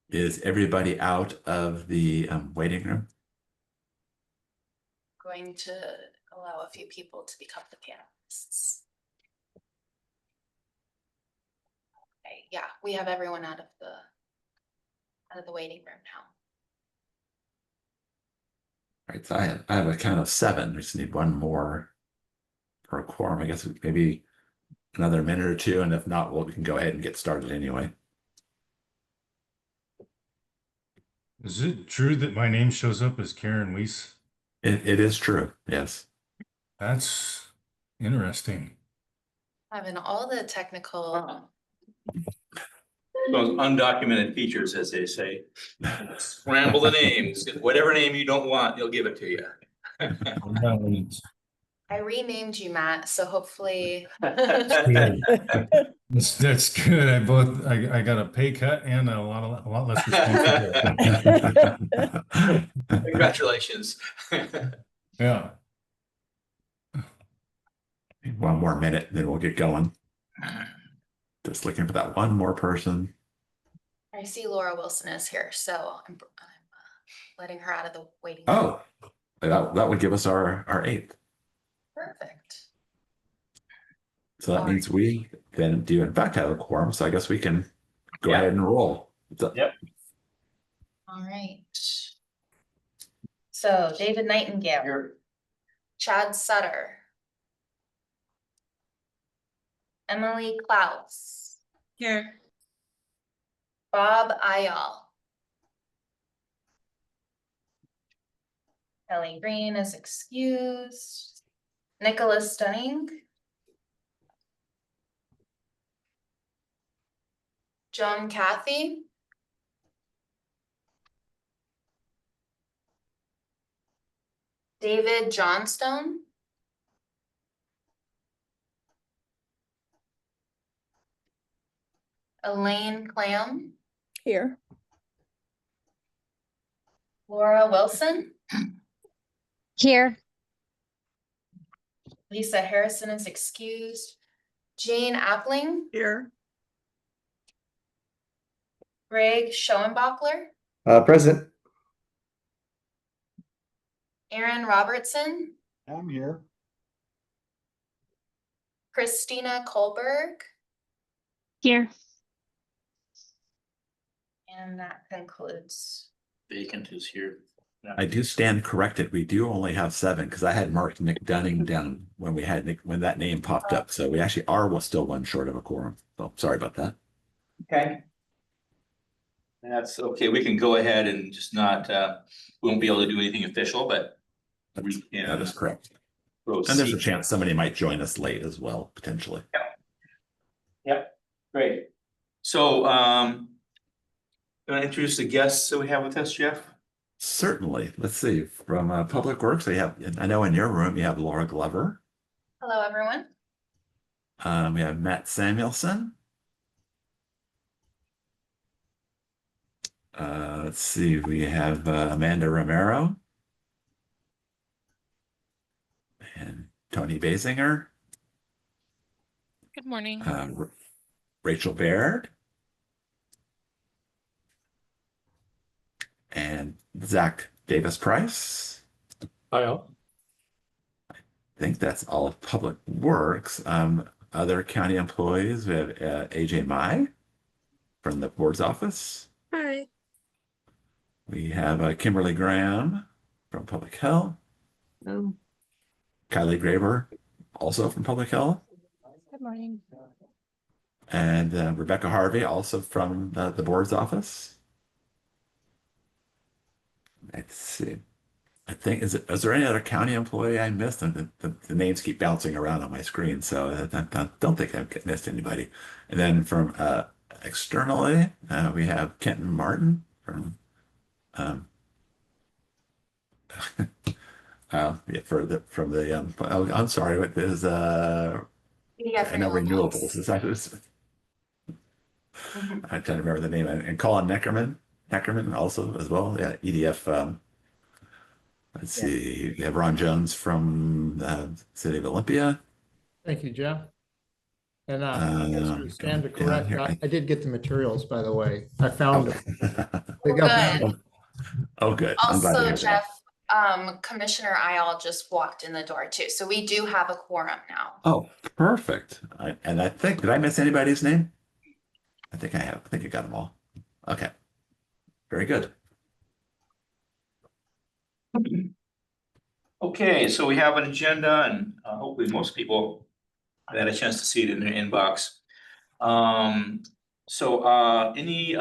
Is everybody out of the waiting room? Going to allow a few people to become the panelists. Okay, yeah, we have everyone out of the waiting room now. All right, so I have a count of 7. We just need one more for a quorum. I guess maybe another minute or two, and if not, we can go ahead and get started anyway. Is it true that my name shows up as Karen Weiss? It is true, yes. That's interesting. Having all the technical. Those undocumented features, as they say. Scramble the names. Whatever name you don't want, they'll give it to you. I renamed you, Matt, so hopefully. That's good. I got a pay cut and a lot less responsibility. Congratulations. Yeah. One more minute, then we'll get going. Just looking for that one more person. I see Laura Wilson is here, so I'm letting her out of the waiting. Oh, that would give us our 8th. Perfect. So that means we then do in fact have a quorum. So I guess we can go ahead and roll. Yep. All right. So David Nightingale. Here. Chad Sutter. Emily Klaus. Here. Bob Ayal. Ellie Green is excused. Nicholas Dunning. Joan Cathy. David Johnstone. Elaine Clam. Here. Laura Wilson. Here. Lisa Harrison is excused. Jane Appling. Here. Greg Schoenbachler. Present. Aaron Robertson. I'm here. Christina Kohlberg. Here. And that concludes. Vacant is here. I do stand corrected. We do only have 7 because I had marked Nick Dunning down when when that name popped up. So we actually are still one short of a quorum. So sorry about that. Okay. That's okay. We can go ahead and just not, we won't be able to do anything official, but we can. That is correct. Proceed. And there's a chance somebody might join us late as well, potentially. Yep, great. So, want to introduce the guests that we have with us, Jeff? Certainly. Let's see. From Public Works, I know in your room you have Laura Glover. Hello, everyone. We have Matt Samuelson. Let's see. We have Amanda Romero. And Tony Basinger. Good morning. Rachel Baird. And Zach Davis Price. Hi, all. I think that's all of Public Works. Other county employees, we have AJ Mai from the board's office. Hi. We have Kimberly Graham from Public Health. Oh. Kylie Graber, also from Public Health. Good morning. And Rebecca Harvey, also from the board's office. Let's see. I think, is there any other county employee I missed? And the names keep bouncing around on my screen, so I don't think I've missed anybody. And then from externally, we have Kenton Martin from yeah, from the oh, I'm sorry, what is I know renewables. Is that I'm trying to remember the name. And Colin Neckerman also as well. Yeah, EDF. Let's see. We have Ron Jones from the City of Olympia. Thank you, Jeff. And I going stand to down correct, here. I did get the materials, by the way. I found them. They Oh, got good. Oh, good. I'm glad to Also, hear that. Jeff, Commissioner Ayal just walked in the door too, so we do have a quorum now. Oh, perfect. And I think, did I miss anybody's name? I think I have. I think I got them all. Okay. Very good. Okay, so we have an agenda and hopefully most people have had a chance to see it in their inbox. Any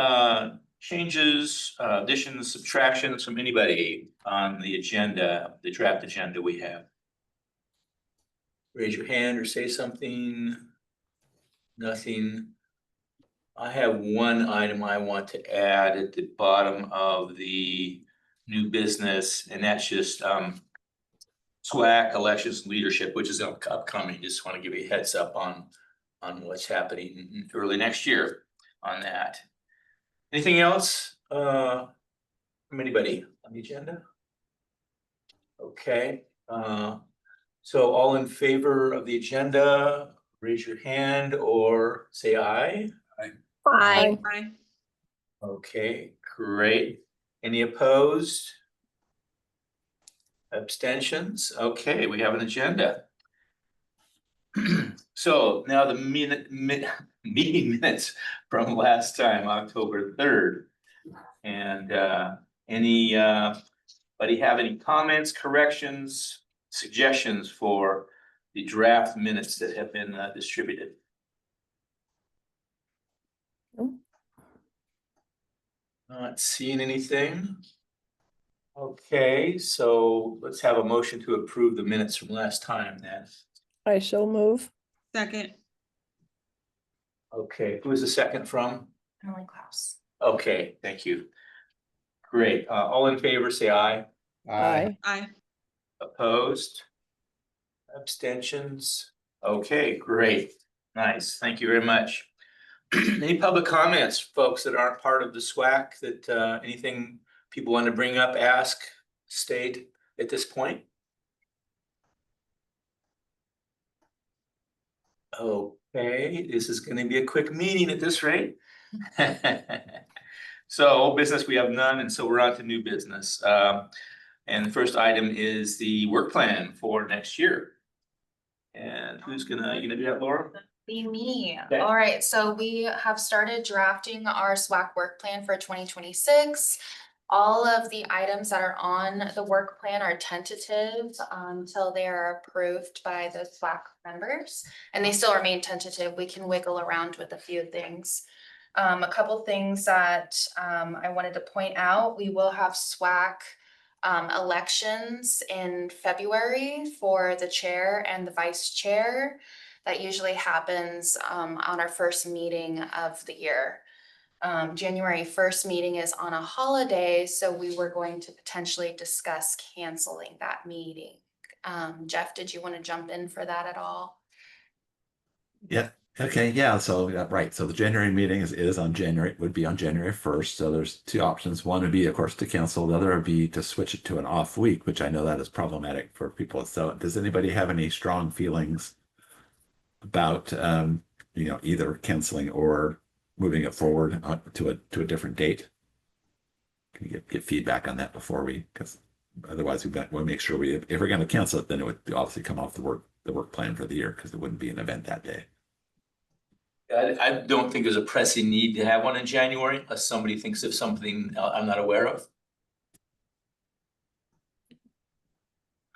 changes, additions, subtractions from anybody on the agenda, the draft agenda we have? Raise your hand or say something. Nothing. I have one item I want to add at the bottom of the new business, and that's just SWAC elections leadership, which is upcoming. Just want to give you a heads up on what's happening early next year on that. Anything else from anybody on the agenda? Okay, so all in favor of the agenda, raise your hand or say aye. Aye. Okay, great. Any opposed? Abstentions? Okay, we have an agenda. So now the meeting minutes from last time, October 3rd. And anybody have any comments, corrections, suggestions for the draft minutes that have been distributed? No. Not seeing anything. Okay, so let's have a motion to approve the minutes from last time then. I shall move. Second. Okay, who is the second from? Emily Klaus. Okay, thank you. Great, all in favor, say aye. Aye. Aye. Opposed? Abstentions? Okay, great, nice, thank you very much. Any public comments, folks that aren't part of the SWAC, that anything people want to bring up, ask, state at this point? Okay, this is gonna be a quick meeting at this rate. So old business, we have none, and so we're on to new business. And the first item is the work plan for next year. And who's gonna do that, Laura? Be me. Okay. All right, so we have started drafting our SWAC work plan for 2026. All of the items that are on the work plan are tentative until they are approved by the SWAC members. And they still remain tentative. We can wiggle around with a few things. A couple things that I wanted to point out, we will have SWAC elections in February for the chair and the vice chair. That usually happens on our first meeting of the year. January 1st meeting is on a holiday, so we were going to potentially discuss canceling that meeting. Jeff, did you want to jump in for that at all? Yeah. Okay. Yeah. So right. So the January meeting would be on January 1st. So there's two options. One would be, of course, to cancel. The other would be to switch it to an off week, which I know that is problematic for people. So does anybody have any strong feelings about either canceling or moving it forward to a different date? Can you get feedback on that before because otherwise we'll make sure if we're going to cancel it, then it would obviously come off the work plan for the year because it wouldn't be an event that day. I don't think there's a pressing need to have one in January unless somebody thinks of something I'm not aware of.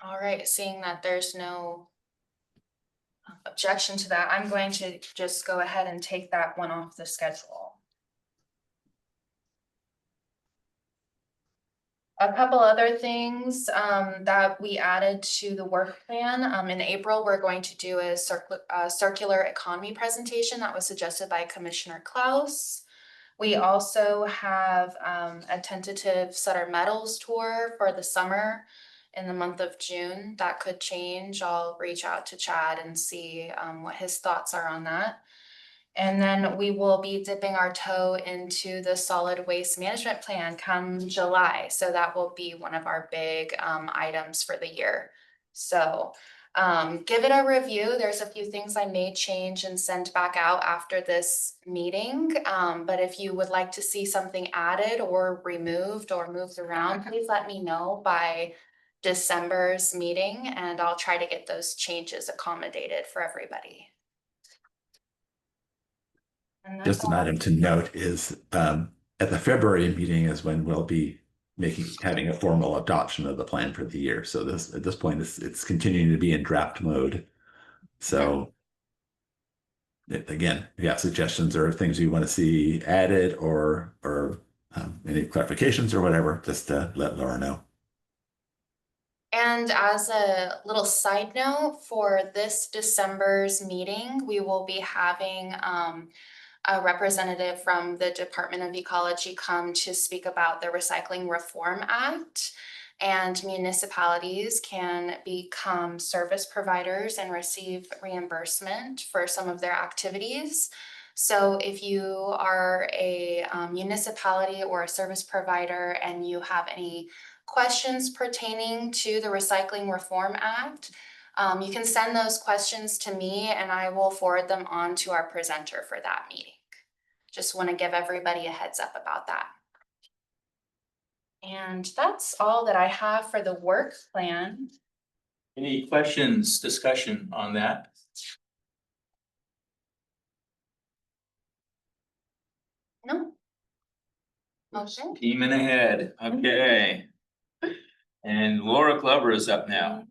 All right, seeing that there's no objection to that, I'm going to just go ahead and take that one off the schedule. A couple other things that we added to the work plan. In April, we're going to do a circular economy presentation that was suggested by Commissioner Klaus. We also have a tentative Sutter Metals tour for the summer in the month of June. That could change. I'll reach out to Chad and see what his thoughts are on that. And then we will be dipping our toe into the solid waste management plan come July. So that will be one of our big items for the year. So Give it a review. There's a few things I may change and send back out after this meeting. But if you would like to see something added or removed or moved around, please let me know by December's meeting, and I'll try to get those changes accommodated for everybody. And that's Just an all. item to note is at the February meeting is when we'll be having a formal adoption of the plan for the year. So this at this point it's continuing to be in draft mode. So again, if you have suggestions or things you want to see added or any clarifications or whatever, just let Laura know. And as a little side note, for this December's meeting, we will be having a representative from the Department of Ecology come to speak about the Recycling Reform Act. And municipalities can become service providers and receive reimbursement for some of their activities. So if you are a municipality or a service provider and you have any questions pertaining to the Recycling Reform Act, you can send those questions to me and I will forward them on to our presenter for that meeting. Just want to give everybody a heads up about that. And that's all that I have for the work plan. Any questions, discussion on that? No? Okay. Teaming ahead, okay. And Laura Glover is up now.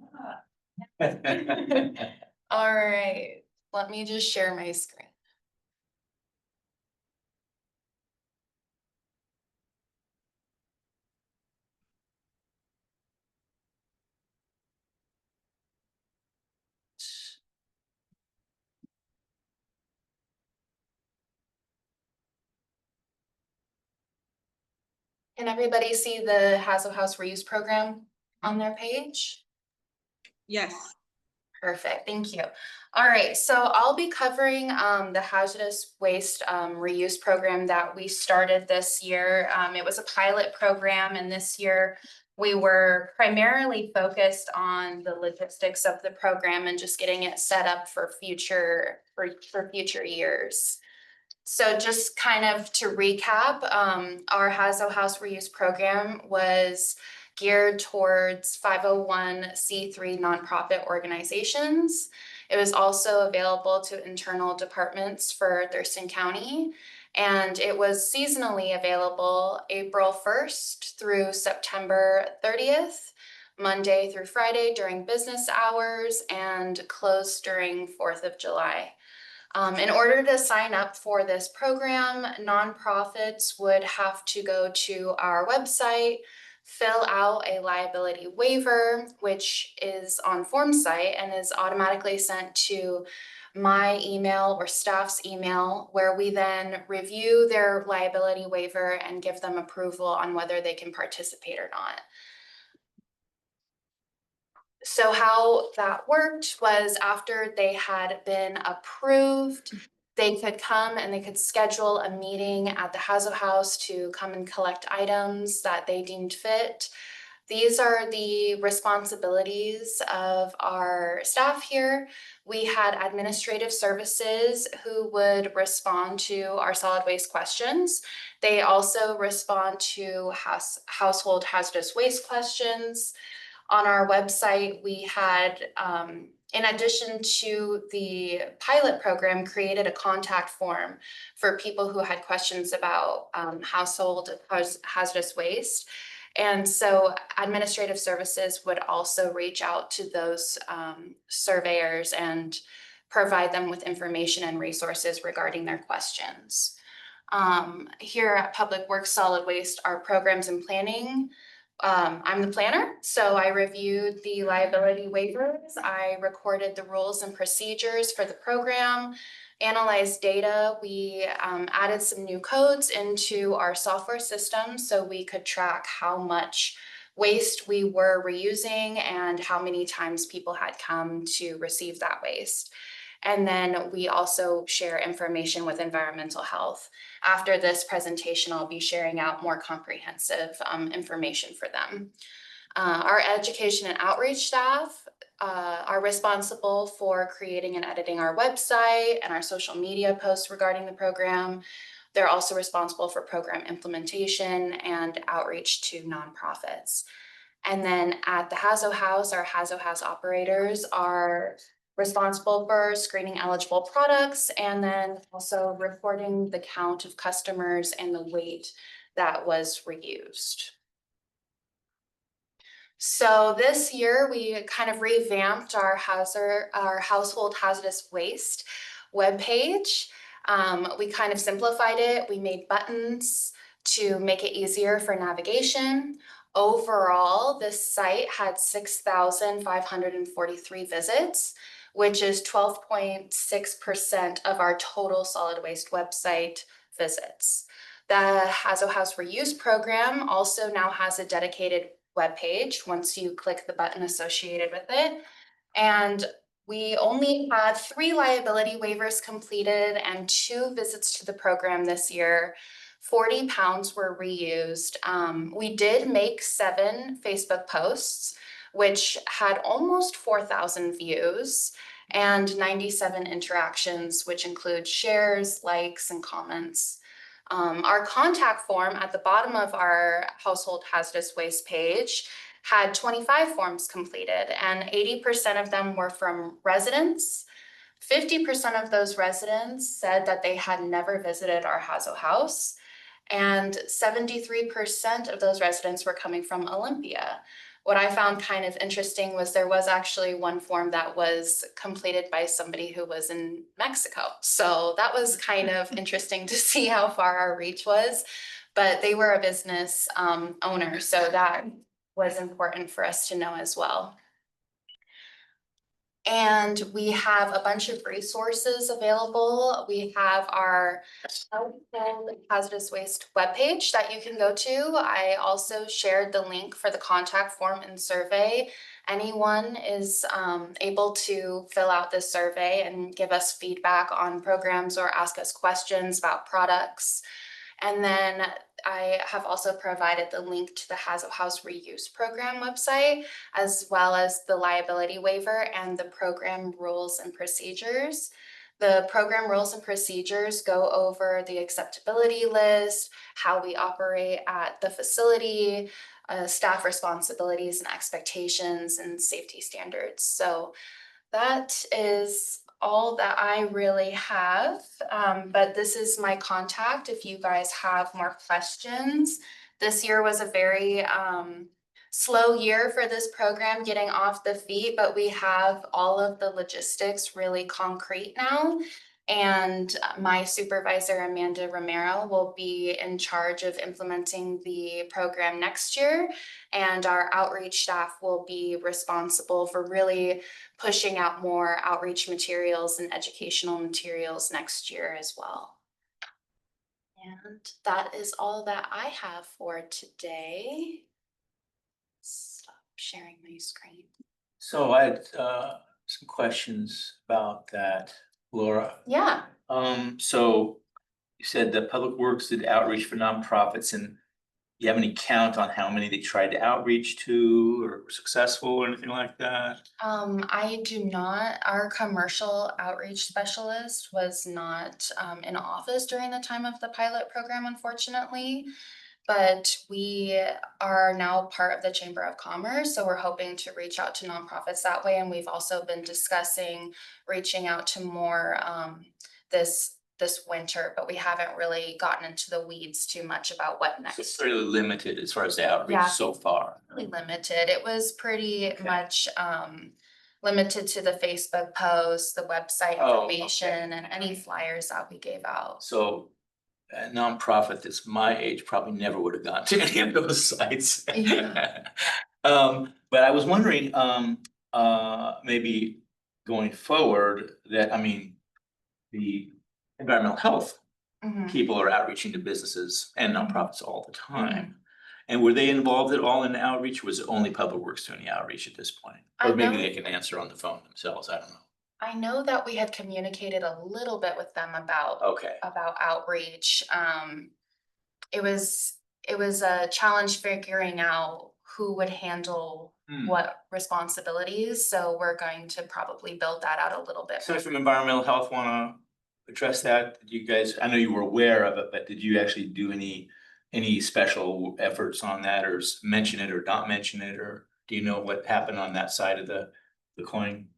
All right, let me just share my screen. Can everybody see the Hazel House reuse program on their page? Yes. Perfect, thank you. All right, so I'll be covering the hazardous waste reuse program that we started this year. It was a pilot program, and this year we were primarily focused on the logistics of the program and just getting it set up for future years. So just kind of to recap, our Hazel House reuse program was geared towards 501c3 nonprofit organizations. It was also available to internal departments for Thurston County, and it was seasonally available April 1st through September 30th, Monday through Friday during business hours, and closed during 4th of July. In order to sign up for this program, nonprofits would have to go to our website, fill out a liability waiver, which is on FormSite and is automatically sent to my email or staff's email, where we then review their liability waiver and give them approval on whether they can participate or not. So how that worked was after they had been approved, they could come and they could schedule a meeting at the Hazel House to come and collect items that they deemed fit. These are the responsibilities of our staff here. We had administrative services who would respond to our solid waste questions. They also respond to household hazardous waste questions. On our website, we had, in addition to the pilot program, created a contact form for people who had questions about household hazardous waste. And so administrative services would also reach out to those surveyors and provide them with information and resources regarding their questions. Here at Public Works Solid Waste, our programs and planning, I'm the planner, so I reviewed the liability waivers. I recorded the rules and procedures for the program, analyzed data. We added some new codes into our software system so we could track how much waste we were reusing and how many times people had come to receive that waste. And then we also share information with environmental health. After this presentation, I'll be sharing out more comprehensive information for them. Our education and outreach staff are responsible for creating and editing our website and our social media posts regarding the program. They're also responsible for program implementation and outreach to nonprofits. And then at the Hazo House, our Hazo House operators are responsible for screening eligible products and then also reporting the count of customers and the weight that was reused. So this year we kind of revamped our household hazardous waste webpage. We kind of simplified it. We made buttons to make it easier for navigation. Overall, this site had 6,543 visits, which is 12.6% of our total solid waste website visits. The Hazo House Reuse program also now has a dedicated webpage once you click the button associated with it. And we only had 3 liability waivers completed and 2 visits to the program this year. 40 pounds were reused. We did make 7 Facebook posts, which had almost 4,000 views and 97 interactions, which include shares, likes, and comments. Our contact form at the bottom of our household hazardous waste page had 25 forms completed, and 80% of them were from residents. 50% of those residents said that they had never visited our Hazo House, and 73% of those residents were coming from Olympia. What I found kind of interesting was there was actually one form that was completed by somebody who was in Mexico. So that was kind of interesting to see how far our reach was, but they were a business owner, so that was important for us to know as well. And we have a bunch of resources available. We have our household hazardous waste webpage that you can go to. I also shared the link for the contact form and survey. Anyone is able to fill out this survey and give us feedback on programs or ask us questions about products. And then I have also provided the link to the Hazo House Reuse Program website, as well as the liability waiver and the program rules and procedures. The program rules and procedures go over the acceptability list, how we operate at the facility, staff responsibilities and expectations, and safety standards. So that is all that I really have, but this is my contact if you guys have more questions. This year was a very slow year for this program getting off the feet, but we have all of the logistics really concrete now. And my supervisor, Amanda Romero, will be in charge of implementing the program next year. And our outreach staff will be responsible for really pushing out more outreach materials and educational materials next year as well. And that is all that I have for today. Stop sharing my screen. So I had some questions about that, Laura. Yeah. So you said that Public Works did outreach for nonprofits, and you have any count on how many they tried to outreach to or were successful or anything like that? I do not. Our commercial outreach specialist was not in office during the time of the pilot program, unfortunately. But we are now part of the Chamber of Commerce, so we're hoping to reach out to nonprofits that way. And we've also been discussing reaching out to more this winter, but we haven't really gotten into the weeds too much about what So next. it's fairly limited as far as the outreach Yeah. so far. Really limited. It was pretty Okay. much limited to the Facebook posts, the website Oh, okay. information, and any flyers that we gave out. So a nonprofit that's my age probably never would have gone to any of those sites. Yeah. But I was wondering, maybe going forward, that, I mean, the environmental health Mhm. people are outreaching to businesses and nonprofits all the time. Mm-hmm. And were they involved at all in outreach? Or was it only Public Works doing the outreach at this point? I Or maybe know- they can answer on the phone themselves, I don't know. I know that we had communicated a little bit with them about Okay, outreach. It was a challenge figuring out who would handle Hmm. what responsibilities, so we're going to probably build that out a little bit. So from environmental health, wanna address that? Did you guys, I know you were aware of it, but did you actually do any special efforts on that, or mention it or not mention it, or do you know what happened on that side of the coin?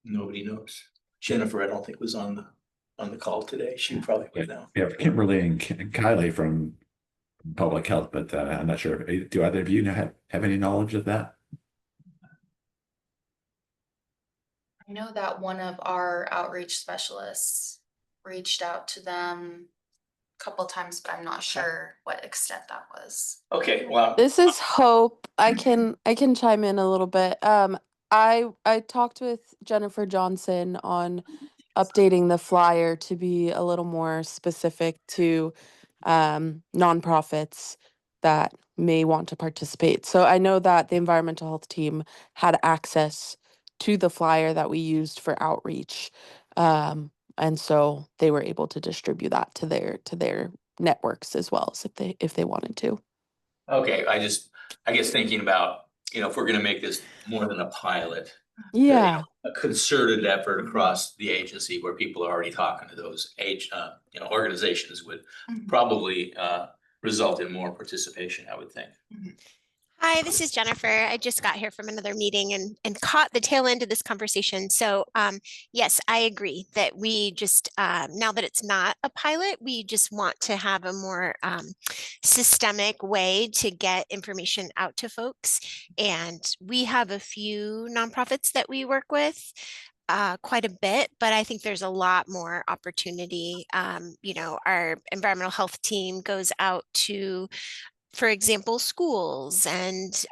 Nobody knows. Jennifer, I don't think was on the call today. She probably would know. We have Kimberly and Kylie from public health, but I'm not sure. Do either of you have any knowledge of that? I know that one of our outreach specialists reached out to them a couple times, but I'm not sure what extent that was. Okay, well, This is Hope. I can chime in a little bit. I talked with Jennifer Johnson on updating the flyer to be a little more specific to nonprofits that may want to participate. So I know that the environmental health team had access to the flyer that we used for outreach. And so they were able to distribute that to their networks as well as if they wanted to. okay, I guess thinking about, if we're gonna make this more than a pilot. Yeah. A concerted effort across the agency where people are already talking to those organizations would Mhm. probably result in more participation, I would think. Hi, this is Jennifer. I just got here from another meeting and caught the tail end of this conversation. So yes, I agree that we just, now that it's not a pilot, we just want to have a more systemic way to get information out to folks. And we have a few nonprofits that we work with. Quite a bit, but I think there's a lot more opportunity. Our environmental health team goes out to, for example, schools, and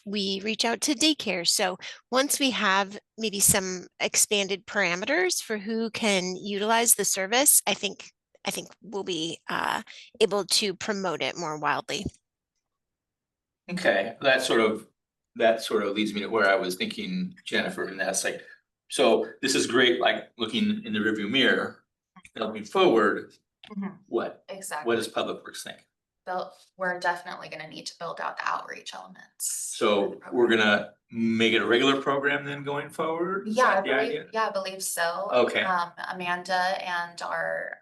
we reach out to daycare. So once we have maybe some expanded parameters for who can utilize the service, I think we'll be able to promote it more wildly. Okay, that sort of leads me to where I was thinking, Jennifer, and that's like, so this is great, like looking in the rearview mirror, looking forward, Mhm. what Exactly. does Public Works think? We're definitely gonna need to build out the outreach elements. So we're gonna make it a regular program then going forward? Is that the idea? I believe so. Okay. Amanda and our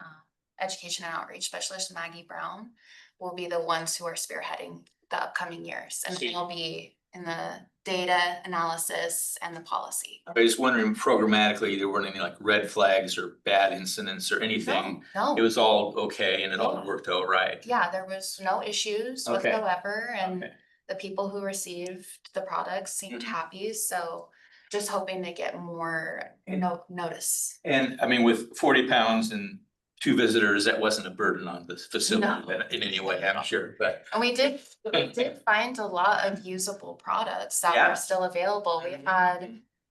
education and outreach specialist, Maggie Brown, will be the ones who are spearheading the upcoming years, and See. they'll be in the data analysis and the policy. I was wondering programmatically, there weren't any like red flags or bad incidents or anything. No, It was all okay and it all Yeah. worked out right. yeah, there was no issues Okay. whatsoever, and Okay. the people who received the products seemed Mhm. happy, so just hoping to get more notice. And I mean, with 40 pounds and 2 visitors, that wasn't a burden on the facility No. in any way, I'm sure, but. And we did find a lot of usable products that Yeah. were still available.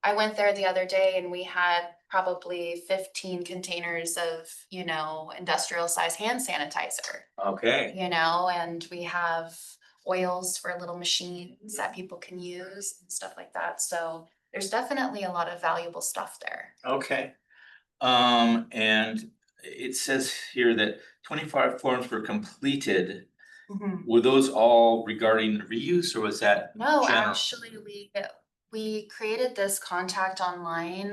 I went there the other day and we had probably 15 containers of, industrial size hand sanitizer, Okay, and we have oils for little machines that people can use and stuff like that. So there's definitely a lot of valuable stuff there. okay. And it says here that 25 forms were completed. Were those all regarding reuse or was that? No, general? actually, we created this contact online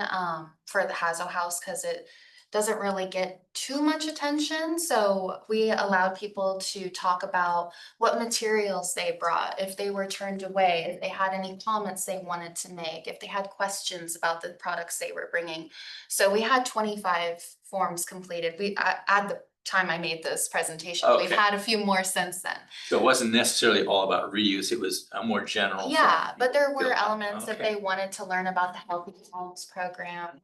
for the Hazo House because it doesn't really get too much attention. So we allowed people to talk about what materials they brought, if they were turned away, if they had any comments they wanted to make, if they had questions about the products they were bringing. So we had 25 forms completed. At the time I made this presentation, we've Okay. had a few more since then. So it wasn't necessarily all about reuse, it was a more general. Yeah, but there Built were up. elements if Okay. they wanted to learn about the Healthy Homes program,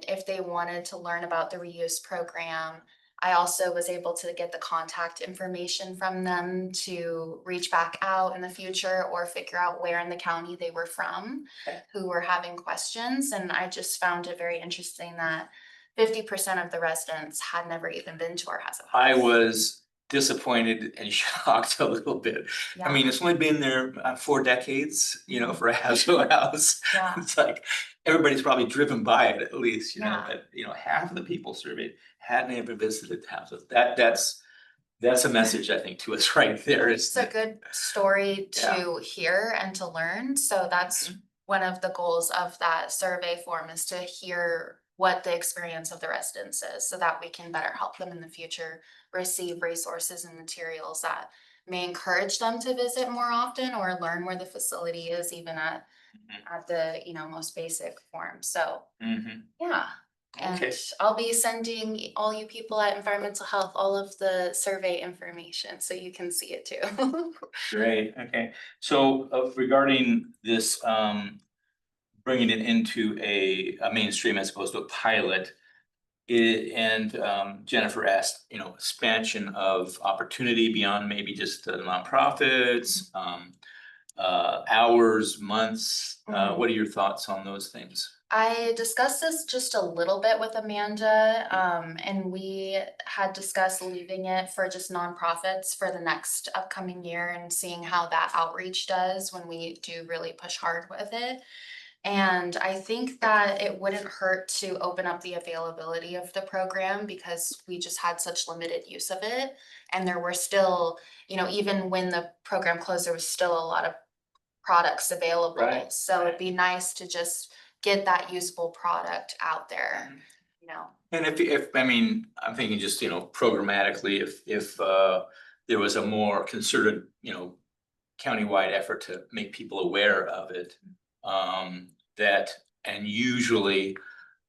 if they wanted to learn about the reuse program. I also was able to get the contact information from them to reach back out in the future or figure out where in the county they were from, Okay. who were having questions. And I just found it very interesting that 50% of the residents had never even been to our Hazo House. I was disappointed and shocked a little bit. I mean, it's only been there 4 decades, for a Hazo House. Yeah. It's like, everybody's probably driven by it at least, Yeah. but half of the people surveyed hadn't ever visited the house. That's That's a message, I think, to us right there. It's a good story Yeah. to hear and to learn. So that's one of the goals of that survey form, is to hear what the experience of the residents is, so that we can better help them in the future receive resources and materials that may encourage them to visit more often or learn where the facility is, even at the, most basic form. So, Mhm. yeah. Okay. And I'll be sending all you people at environmental health all of the survey information so you can see it too. Great, okay. So regarding this, bringing it into a mainstream as opposed to a pilot, Jennifer asked, expansion of opportunity beyond maybe just the nonprofits, hours, months. What are your thoughts on those things? I discussed this just a little bit with Amanda, and we had discussed leaving it for just nonprofits for the next upcoming year and seeing how that outreach does when we do really push hard with it. And I think that it wouldn't hurt to open up the availability of the program, because we just had such limited use of it. And there were still, even when the program closed, there was still a lot of products available. Right. So it'd be nice to just get that usable product out there, And I mean, I'm thinking just, programmatically, if there was a more concerted, countywide effort to make people aware of it, and usually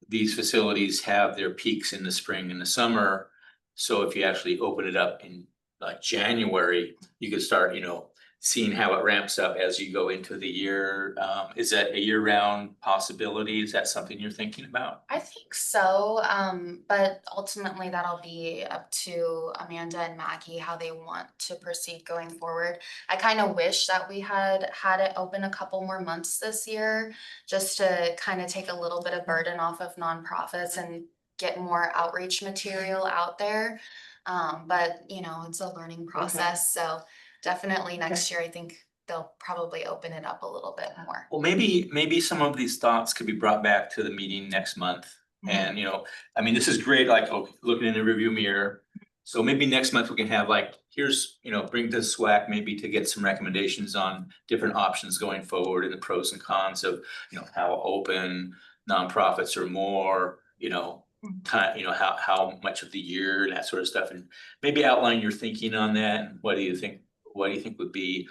these facilities have their peaks in the spring and the summer. So if you actually open it up in like January, you could start, seeing how it ramps up as you go into the year. Is that a year-round possibility? Is that something you're thinking about? I think so, but ultimately that'll be up to Amanda and Maggie how they want to proceed going forward. I kind of wish that we had it open a couple more months this year, just to kind of take a little bit of burden off of nonprofits and get more outreach material out there. But it's a learning process, so definitely next year, I think they'll probably open it up a little bit more. Well, maybe some of these thoughts could be brought back to the meeting next month. And, I mean, this is great, like, looking in the review mirror. So maybe next month we can have like, here's, bring to SWAC maybe to get some recommendations on different options going forward and the pros and cons of, how open nonprofits are more, how much of the year and that sort of stuff. And maybe outline your thinking on that. And what do you think would be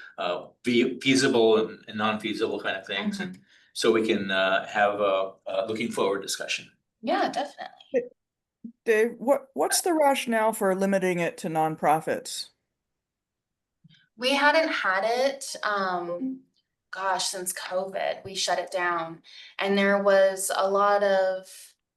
feasible and non-feasible kind of things, and so we can have a looking forward discussion. Yeah, definitely. Dave, what's the rationale for limiting it to nonprofits? We hadn't had it, since COVID. We shut it down. And there was a lot of,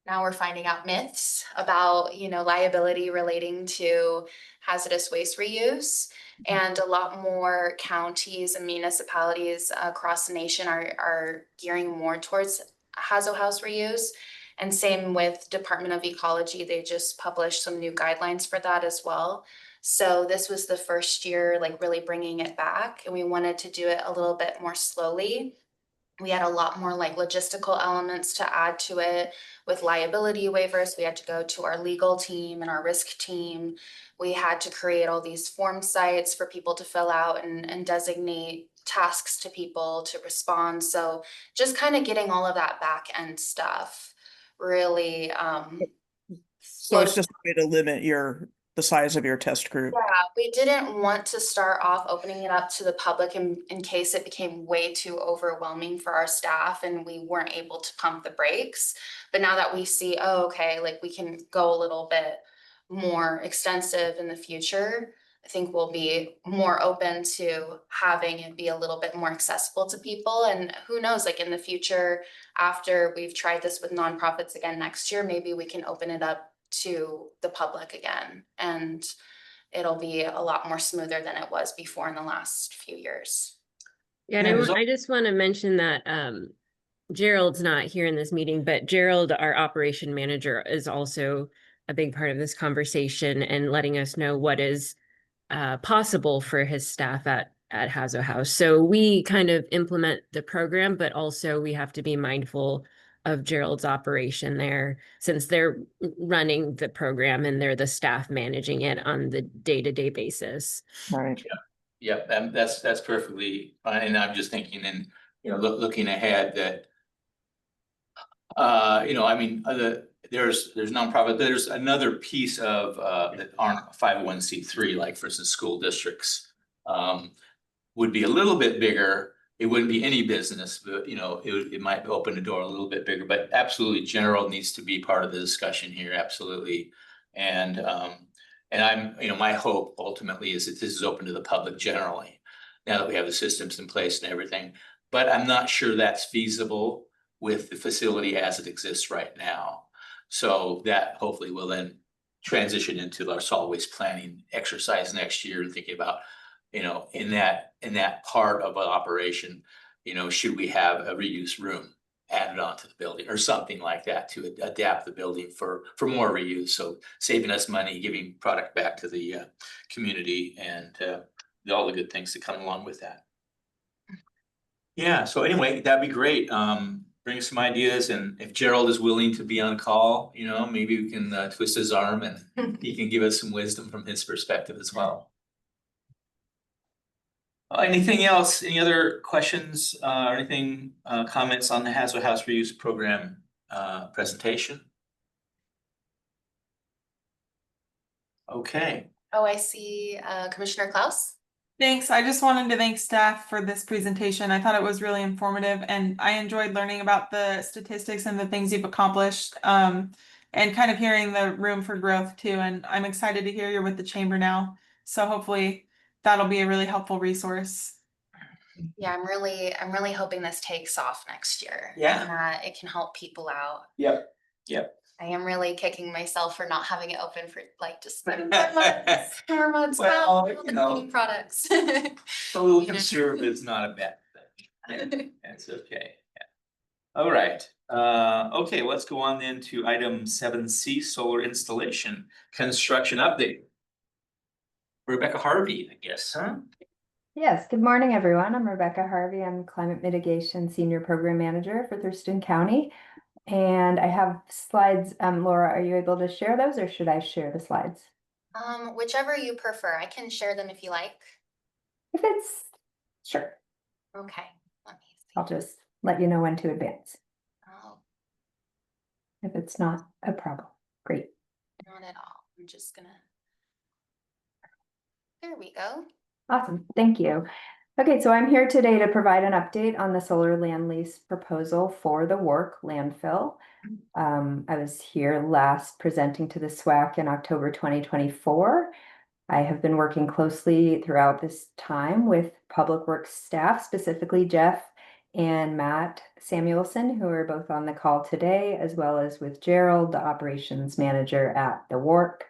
now we're finding out, myths about, liability relating to hazardous waste reuse. And a lot more counties and municipalities across the nation are gearing more towards Hazo House reuse. And same with Department of Ecology, they just published some new guidelines for that as well. So this was the first year, like, really bringing it back, and we wanted to do it a little bit more slowly. We had a lot more like logistical elements to add to it with liability waivers. We had to go to our legal team and our risk team. We had to create all these form sites for people to fill out and designate tasks to people to respond. So just kind of getting all of that back end stuff really. So it's just a way to limit the size of your test group. Yeah, we didn't want to start off opening it up to the public in case it became way too overwhelming for our staff and we weren't able to pump the brakes. But now that we see, okay, like, we can go a little bit more extensive in the future, I think we'll be more open to having it be a little bit more accessible to people. And who knows, like, in the future, after we've tried this with nonprofits again next year, maybe we can open it up to the public again, and it'll be a lot more smoother than it was before in the last few years. Yeah, and I just want to mention that Gerald's not here in this meeting, but Gerald, our operation manager, is also a big part of this conversation and letting us know what is possible for his staff at Hazo House. So we kind of implement the program, but also we have to be mindful of Gerald's operation there, since they're running the program and they're the staff managing it on the day-to-day basis. Right. Yeah, that's perfectly fine, and I'm just thinking and, looking ahead that, I mean, there's nonprofit, there's another piece of, that aren't 501c3, like for instance, school districts, would be a little bit bigger. It wouldn't be any business, but, it might open the door a little bit bigger, but absolutely General needs to be part of the discussion here, absolutely. And I'm, my hope ultimately is that this is open to the public generally, now that we have the systems in place and everything. But I'm not sure that's feasible with the facility as it exists right now. So that hopefully will then transition into our solid waste planning exercise next year and thinking about, in that part of an operation, should we have a reuse room added onto the building or something like that to adapt the building for more reuse. So saving us money, giving product back to the community, and all the good things that come along with that. Yeah, so anyway, that'd be great. Bring some ideas, and if Gerald is willing to be on call, maybe we can twist his arm and he can give us some wisdom from his perspective as well. Anything else? Any other questions or anything, comments on the Hazard House Reuse Program presentation? Okay. Oh, I see Commissioner Klaus. Thanks. I just wanted to thank staff for this presentation. I thought it was really informative, and I enjoyed learning about the statistics and the things you've accomplished, and kind of hearing the room for growth too. And I'm excited to hear you're with the chamber now. So hopefully that'll be a really helpful resource. Yeah, I'm really hoping this takes off next year. Yeah. And that it can help people out. Yep. I am really kicking myself for not having it open for like just 4 months. 4 months. Well, the cleaning products. A little conservative is not a bad thing. That's okay. Yeah. All right. Okay, let's go on then to item 7C, solar installation construction update. Rebecca Harvey, I guess, huh? Yes, good morning, everyone. I'm Rebecca Harvey. I'm Climate Mitigation Senior Program Manager for Thurston County. And I have slides. Laura, are you able to share those, or should I share the slides? Whichever you prefer. I can share them if you like. If it's sure. Okay, let me see. I'll just let you know when to advance. Oh, If it's not a problem. Great. not at all. I'm just gonna. There we go. Awesome. Thank you. Okay, so I'm here today to provide an update on the solar land lease proposal for the Work landfill. I was here last presenting to the SWAC in October 2024. I have been working closely throughout this time with Public Works staff, specifically Jeff and Matt Samuelson, who are both on the call today, as well as with Gerald, the operations manager at the Work.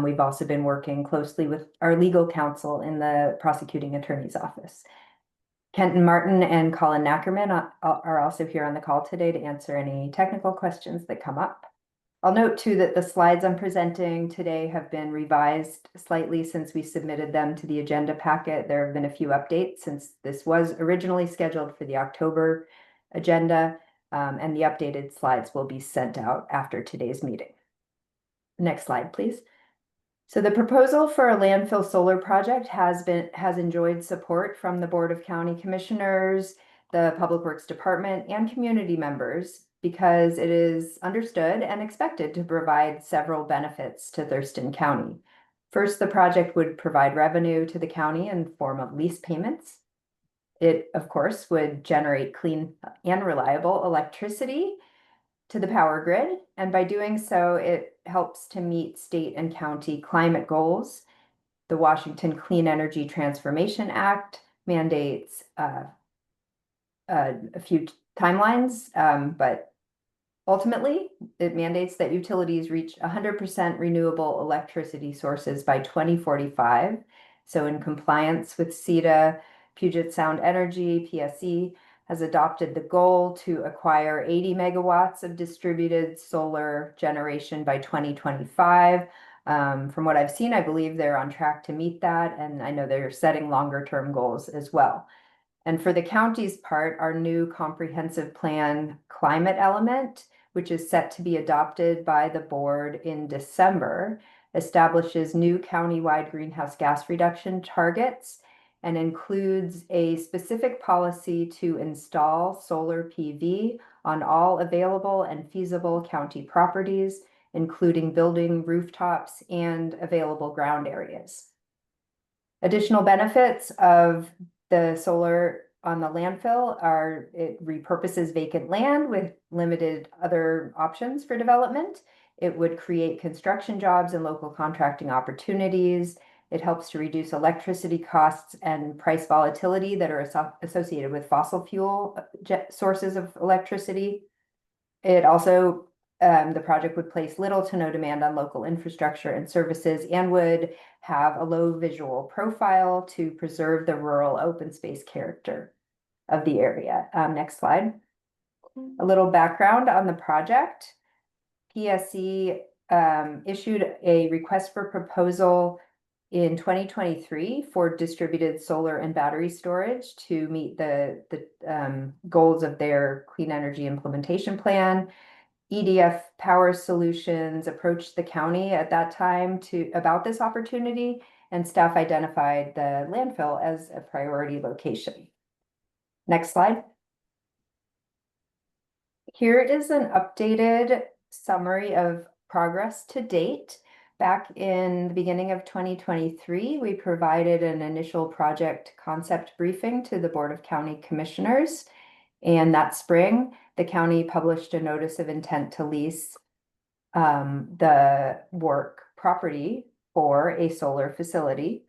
We've also been working closely with our legal counsel in the prosecuting attorney's office. Kenton Martin and Colin Ackerman are also here on the call today to answer any technical questions that come up. I'll note too that the slides I'm presenting today have been revised slightly since we submitted them to the agenda packet. There have been a few updates since this was originally scheduled for the October agenda, and the updated slides will be sent out after today's meeting. Next slide, please. So the proposal for a landfill solar project has enjoyed support from the Board of County Commissioners, the Public Works Department, and community members because it is understood and expected to provide several benefits to Thurston County. First, the project would provide revenue to the county in the form of lease payments. It, of course, would generate clean and reliable electricity to the power grid, and by doing so, it helps to meet state and county climate goals. The Washington Clean Energy Transformation Act mandates a few timelines, but ultimately, it mandates that utilities reach 100% renewable electricity sources by 2045. So in compliance with CETA, Puget Sound Energy, PSE, has adopted the goal to acquire 80 megawatts of distributed solar generation by 2025. From what I've seen, I believe they're on track to meet that, and I know they're setting longer term goals as well. And for the county's part, our new comprehensive plan climate element, which is set to be adopted by the board in December, establishes new countywide greenhouse gas reduction targets and includes a specific policy to install solar PV on all available and feasible county properties, including building rooftops and available ground areas. Additional benefits of the solar on the landfill are it repurposes vacant land with limited other options for development. It would create construction jobs and local contracting opportunities. It helps to reduce electricity costs and price volatility that are associated with fossil fuel sources of electricity. It also, the project would place little to no demand on local infrastructure and services and would have a low visual profile to preserve the rural open space character of the area. Next slide. A little background on the project. PSC issued a request for proposal in 2023 for distributed solar and battery storage to meet the goals of their clean energy implementation plan. EDF Power Solutions approached the county at that time about this opportunity, and staff identified the landfill as a priority location. Next slide. Here is an updated summary of progress to date. Back in the beginning of 2023, we provided an initial project concept briefing to the Board of County Commissioners. And that spring, the county published a notice of intent to lease the work property for a solar facility.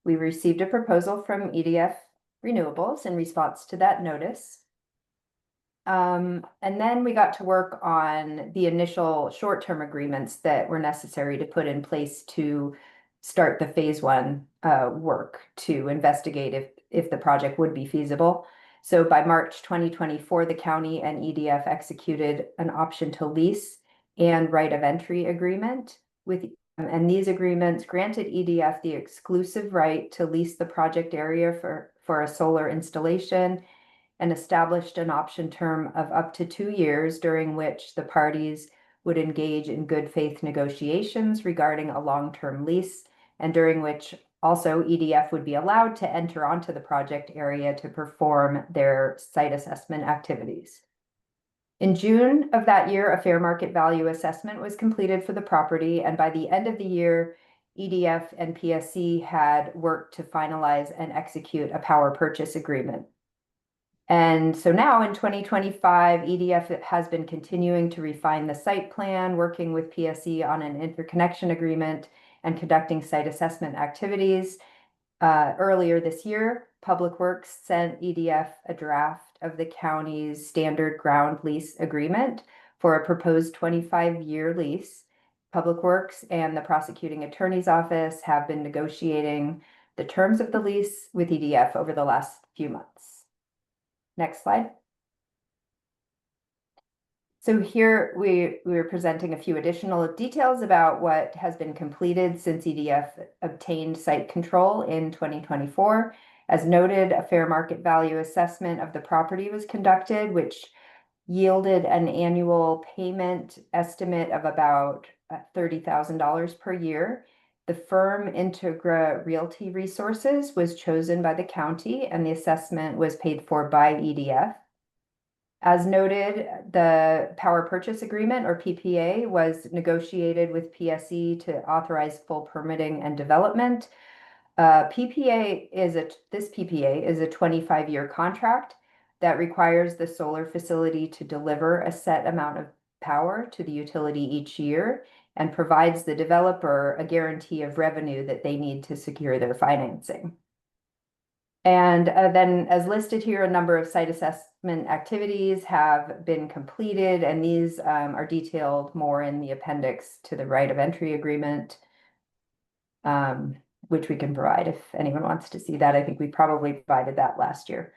We received a proposal from EDF Renewables in response to that notice. And then we got to work on the initial short-term agreements that were necessary to put in place to start the phase one work to investigate if the project would be feasible. So by March 2024, the county and EDF executed an option to lease and right of entry agreement and these agreements granted EDF the exclusive right to lease the project area for a solar installation and established an option term of up to 2 years during which the parties would engage in good faith negotiations regarding a long-term lease and during which also EDF would be allowed to enter onto the project area to perform their site assessment activities. In June of that year, a fair market value assessment was completed for the property, and by the end of the year, EDF and PSC had worked to finalize and execute a power purchase agreement. And so now in 2025, EDF has been continuing to refine the site plan, working with PSC on an interconnection agreement and conducting site assessment activities. Earlier this year, Public Works sent EDF a draft of the county's standard ground lease agreement for a proposed 25-year lease. Public Works and the prosecuting attorney's office have been negotiating the terms of the lease with EDF over the last few months. Next slide. So here we're presenting a few additional details about what has been completed since EDF obtained site control in 2024. As noted, a fair market value assessment of the property was conducted, which yielded an annual payment estimate of about $30,000 per year. The firm Integra Realty Resources was chosen by the county and the assessment was paid for by EDF. As noted, the power purchase agreement or PPA was negotiated with PSE to authorize full permitting and development. This PPA is a 25-year contract that requires the solar facility to deliver a set amount of power to the utility each year and provides the developer a guarantee of revenue that they need to secure their financing. And then as listed here, a number of site assessment activities have been completed, and these are detailed more in the appendix to the right of entry agreement, which we can provide if anyone wants to see that. I think we probably provided that last year.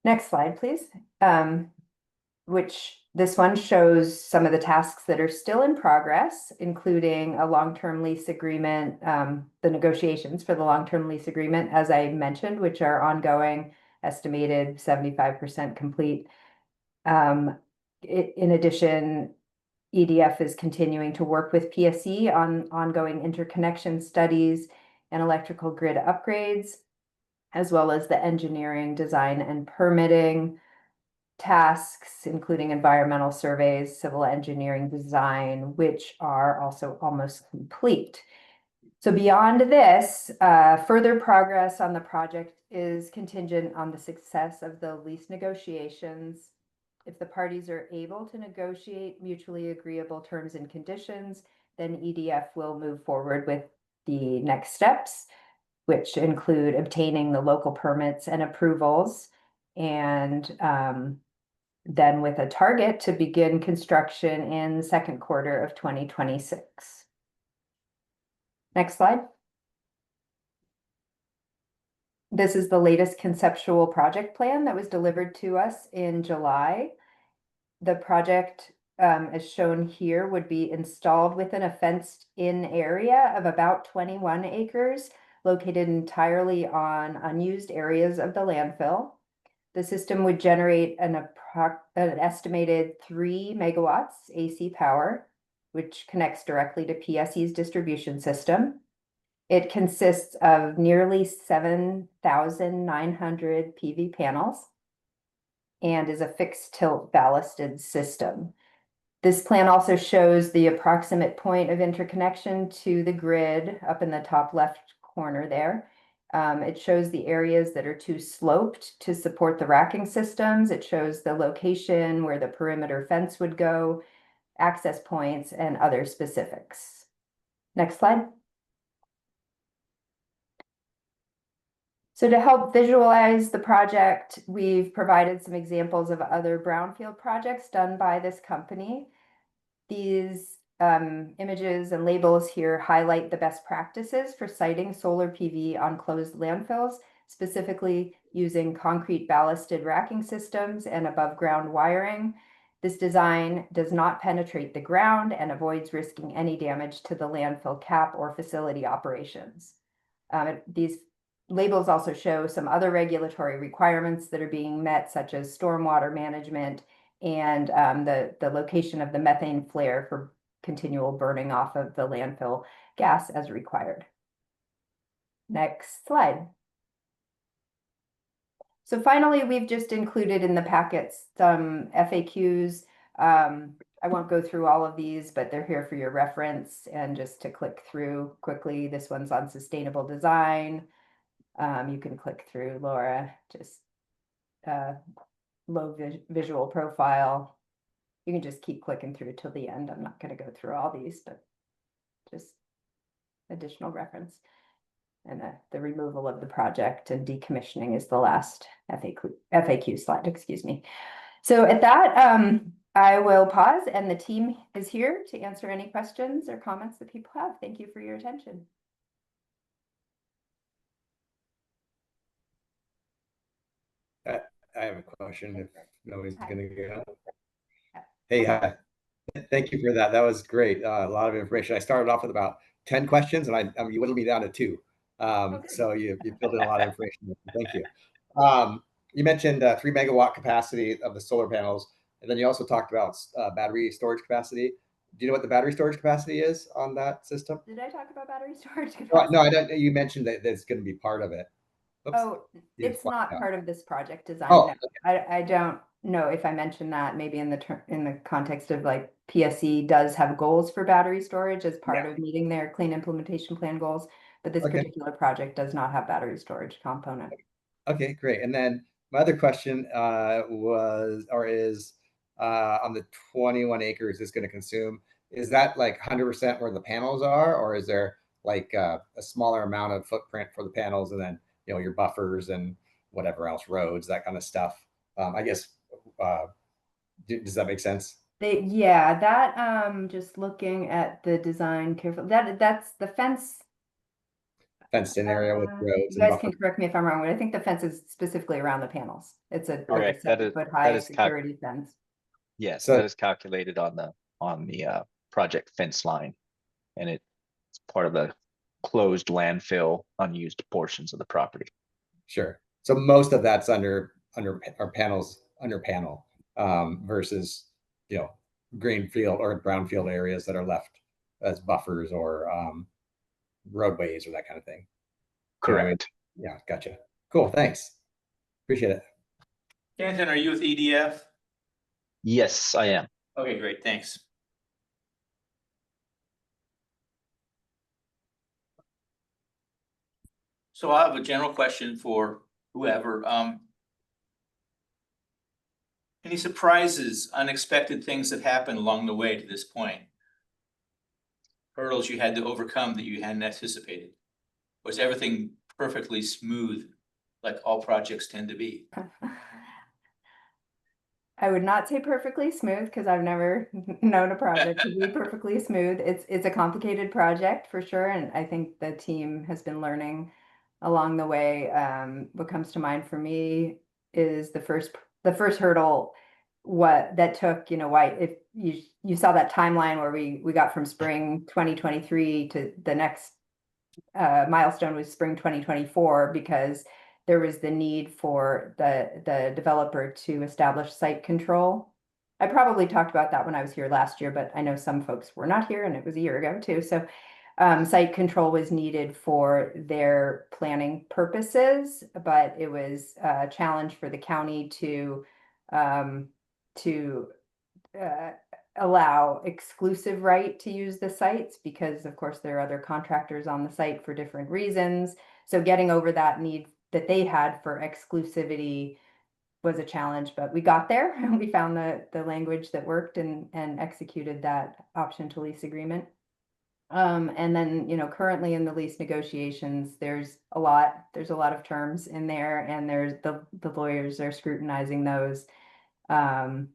Next slide, please. Which this one shows some of the tasks that are still in progress, including a long-term lease agreement, the negotiations for the long-term lease agreement, as I mentioned, which are ongoing estimated 75% complete. In addition, EDF is continuing to work with PSE on ongoing interconnection studies and electrical grid upgrades, as well as the engineering, design, and permitting tasks, including environmental surveys, civil engineering design, which are also almost complete. So beyond this, further progress on the project is contingent on the success of the lease negotiations. If the parties are able to negotiate mutually agreeable terms and conditions, then EDF will move forward with the next steps, which include obtaining the local permits and approvals, and then with a target to begin construction in the second quarter of 2026. Next slide. This is the latest conceptual project plan that was delivered to us in July. The project, as shown here, would be installed within a fenced-in area of about 21 acres, located entirely on unused areas of the landfill. The system would generate an estimated 3 megawatts AC power, which connects directly to PSE's distribution system. It consists of nearly 7,900 PV panels and is a fixed tilt ballasted system. This plan also shows the approximate point of interconnection to the grid up in the top left corner there. It shows the areas that are too sloped to support the racking systems. It shows the location where the perimeter fence would go, access points, and other specifics. Next slide. So to help visualize the project, we've provided some examples of other brownfield projects done by this company. These images and labels here highlight the best practices for siting solar PV on closed landfills, specifically using concrete ballasted racking systems and above ground wiring. This design does not penetrate the ground and avoids risking any damage to the landfill cap or facility operations. These labels also show some other regulatory requirements that are being met, such as stormwater management and the location of the methane flare for continual burning off of the landfill gas as required. Next slide. So finally, we've just included in the packets some FAQs. I won't go through all of these, but they're here for your reference. And just to click through quickly, this one's on sustainable design. You can click through, Laura, just low visual profile. You can just keep clicking through till the end. I'm not going to go through all these, but just additional reference. And the removal of the project and decommissioning is the last FAQ slide, excuse me. So at that, I will pause, and the team is here to answer any questions or comments that people have. Thank you for your attention. I have a question if nobody's going to go. Hey, hi. Thank you for that. That was great. A lot of information. I started off with about 10 questions, and you whittled me down to 2. So you filled in a lot of information. Thank you. You mentioned 3 megawatt capacity of the solar panels, and then you also talked about battery storage capacity. Do you know what the battery storage capacity is on that system? Did I talk about battery storage capacity? Oh, no, I don't. You mentioned that it's going to be part of it. Oops. Oh, it's not part of this project design. Oh, no. Okay. I don't know if I mentioned that maybe in the context of like PSE does have goals for battery storage as part of meeting their clean implementation plan goals, but this particular project does not have battery storage component. Okay, great. And then my other question is on the 21 acres it's going to consume, is that like 100% where the panels are, or is there like a smaller amount of footprint for the panels and then your buffers and whatever else, roads, that kind of stuff? I guess, does that make sense? Just looking at the design carefully, that's the fence. Fenced in area with roads. You guys can correct me if I'm wrong, but I think the fence is specifically around the panels. It's a 7-foot high security fence. Yes, that is calculated on the project fence line, and it's part of the closed landfill unused portions of the property. Sure. So most of that's under our panels, under panel, versus, you know, greenfield or brownfield areas that are left as buffers or roadways or that kind of thing. Correct. Yeah, gotcha. Cool, thanks. Appreciate it. Stanton, are you with EDF? Yes, I am. Okay, great, thanks. So I have a general question for whoever. Any surprises, unexpected things that happened along the way to this point? Hurdles you had to overcome that you hadn't anticipated? Was everything perfectly smooth, like all projects tend to be? I would not say perfectly smooth because I've never known a project to be perfectly smooth. It's a complicated project for sure, and I think the team has been learning along the way. What comes to mind for me is the first hurdle. What that took, why if you saw that timeline where we got from spring 2023 to the next milestone was spring 2024 because there was the need for the developer to establish site control. I probably talked about that when I was here last year, but I know some folks were not here and it was a year ago too. So site control was needed for their planning purposes, but it was a challenge for the county to allow exclusive right to use the sites because of course there are other contractors on the site for different reasons. So getting over that need that they had for exclusivity was a challenge, but we got there and we found the language that worked and executed that option to lease agreement. And then, currently in the lease negotiations, there's a lot of terms in there and there's the lawyers are scrutinizing those. I'm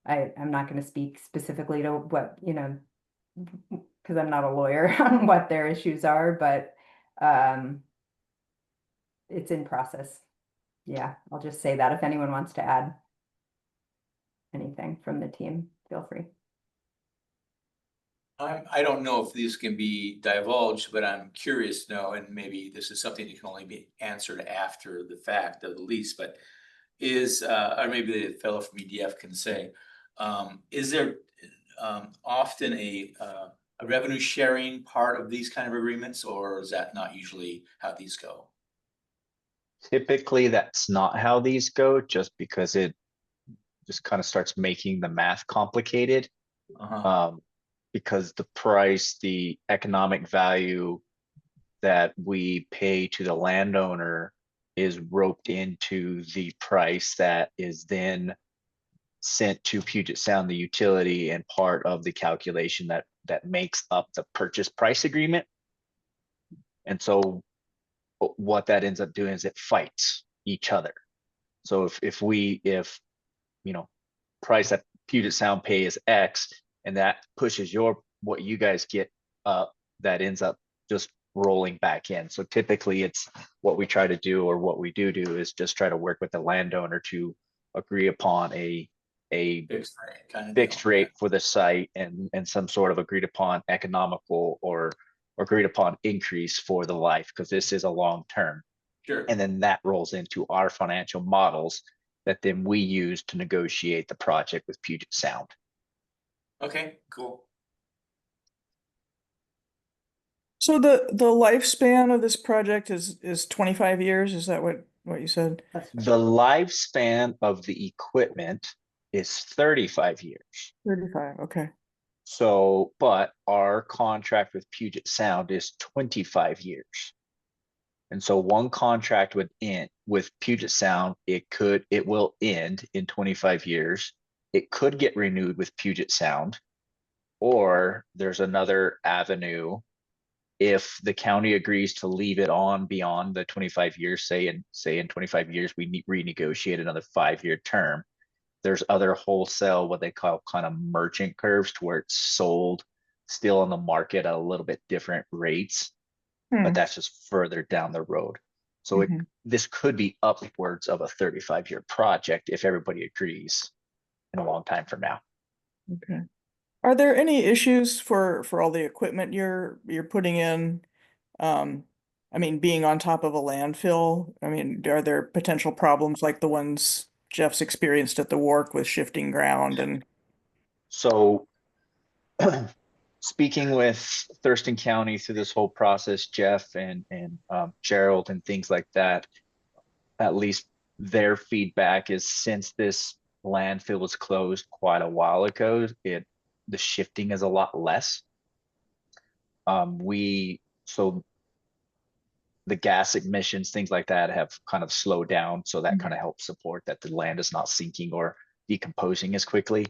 not going to speak specifically to what, because I'm not a lawyer on what their issues are, but it's in process. Yeah, I'll just say that if anyone wants to add anything from the team, feel free. I don't know if these can be divulged, but I'm curious to know, and maybe this is something that can only be answered after the fact of the lease, but or maybe the fellow from EDF can say, is there often a revenue sharing part of these kind of agreements, or is that not usually how these go? Typically, that's not how these go, just because it just kind of starts making the math complicated. Because the price, the economic value that we pay to the landowner is roped into the price that is then sent to Puget Sound, the utility, and part of the calculation that makes up the purchase price agreement. And so what that ends up doing is it fights each other. So if price that Puget Sound pay is X, and that pushes what you guys get up, that ends up just rolling back in. So typically it's what we try to do, or what we do is just try to work with the landowner to agree upon a fixed rate for the site and some sort of agreed upon economical or agreed upon increase for the life, because this is a long term. Sure. And then that rolls into our financial models that then we use to negotiate the project with Puget Sound. Okay, cool. So the lifespan of this project is 25 years. Is that what you said? The lifespan of the equipment is 35 years. 35. Okay. So, but our contract with Puget Sound is 25 years. And so one contract would end with Puget Sound. It will end in 25 years. It could get renewed with Puget Sound, or there's another avenue. If the county agrees to leave it on beyond the 25 years, say in 25 years, we renegotiate another 5-year term. There's other wholesale, what they call kind of merchant curves, to where it's sold still on the market at a little bit different rates, but that's just further down the road. So this could be upwards of a 35-year project if everybody agrees in a long time from now. Okay. Are there any issues for all the equipment you're putting in? I mean, being on top of a landfill, I mean, are there potential problems like the ones Jeff's experienced at the Wharf with shifting ground and? So speaking with Thurston County through this whole process, Jeff and Gerald and things like that, at least their feedback is since this landfill was closed quite a while ago, the shifting is a lot less. So the gas emissions, things like that have kind of slowed down. So that kind of helps support that the land is not sinking or decomposing as quickly.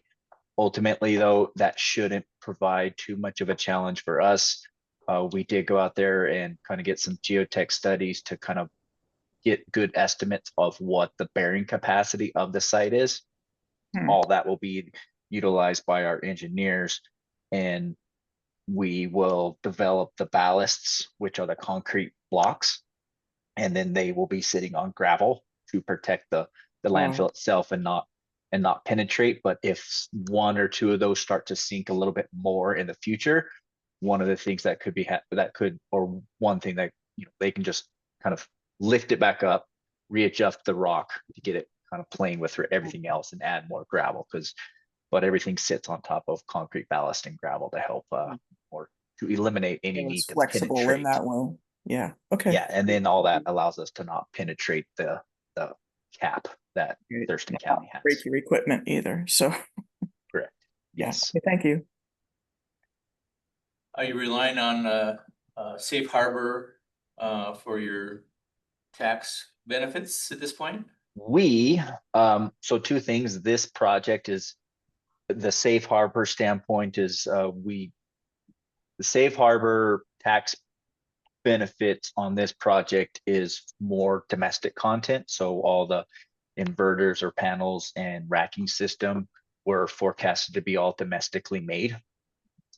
Ultimately, though, that shouldn't provide too much of a challenge for us. We did go out there and kind of get some geotech studies to kind of get good estimates of what the bearing capacity of the site is. All that will be utilized by our engineers, and we will develop the ballasts, which are the concrete blocks, and then they will be sitting on gravel to protect the landfill itself and not penetrate. But if one or two of those start to sink a little bit more in the future, one of the things that could be or one thing that they can just kind of lift it back up, readjust the rock to get it kind of playing with everything else and add more gravel, but everything sits on top of concrete ballast and gravel to help or to eliminate any So need it's to flexible in penetrate. that way. Yeah. Okay. Yeah, and then all that allows us to not penetrate the cap that Thurston County has. Break your equipment either. So Correct. Yes. Okay, thank you. Are you relying on safe harbor for your tax benefits at this point? So two things. This project is the safe harbor standpoint is the safe harbor tax benefits on this project is more domestic content. So all the inverters or panels and racking system were forecasted to be all domestically made.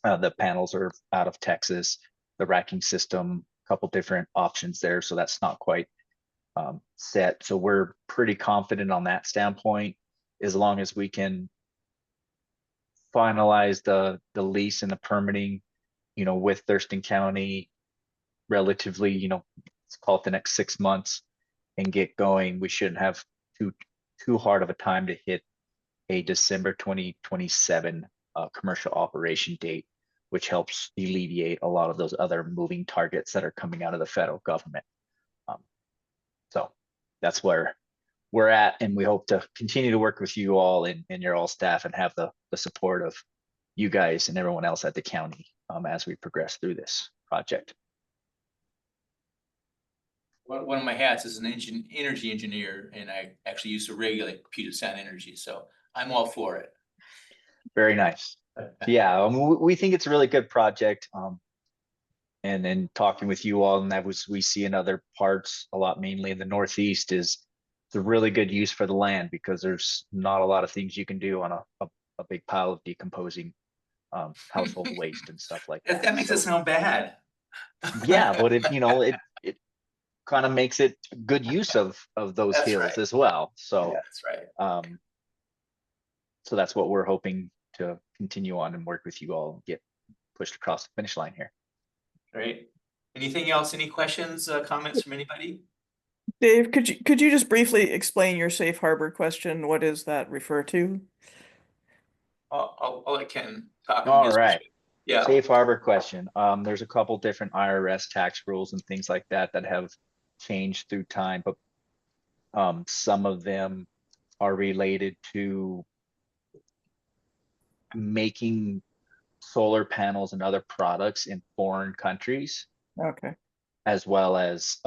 The panels are out of Texas, the racking system, a couple different options there. So that's not quite set. So we're pretty confident on that standpoint, as long as we can finalize the lease and the permitting, with Thurston County relatively, let's call it the next 6 months and get going. We shouldn't have too hard of a time to hit a December 2027 commercial operation date, which helps alleviate a lot of those other moving targets that are coming out of the federal government. So that's where we're at, and we hope to continue to work with you all and your all staff and have the support of you guys and everyone else at the county as we progress through this project. One of my hats is an energy engineer, and I actually used to regulate Puget Sound Energy, so I'm all for it. Very nice. Yeah, we think it's a really good project. And then talking with you all, and that was we see in other parts a lot, mainly in the Northeast, is it's a really good use for the land because there's not a lot of things you can do on a big pile of decomposing household waste and stuff like that. That makes it sound bad. Yeah, but it kind of makes it good use of those That's hills right. as well. So Yeah, that's right. So that's what we're hoping to continue on and work with you all and get pushed across the finish line here. Great. Anything else? Any questions, comments from anybody? Dave, could you just briefly explain your safe harbor question? What does that refer to? I'll let Ken talk. All right. Yeah. Safe harbor question. There's a couple different IRS tax rules and things like that have changed through time, but some of them are related to making solar panels and other products in foreign countries. Okay. As well as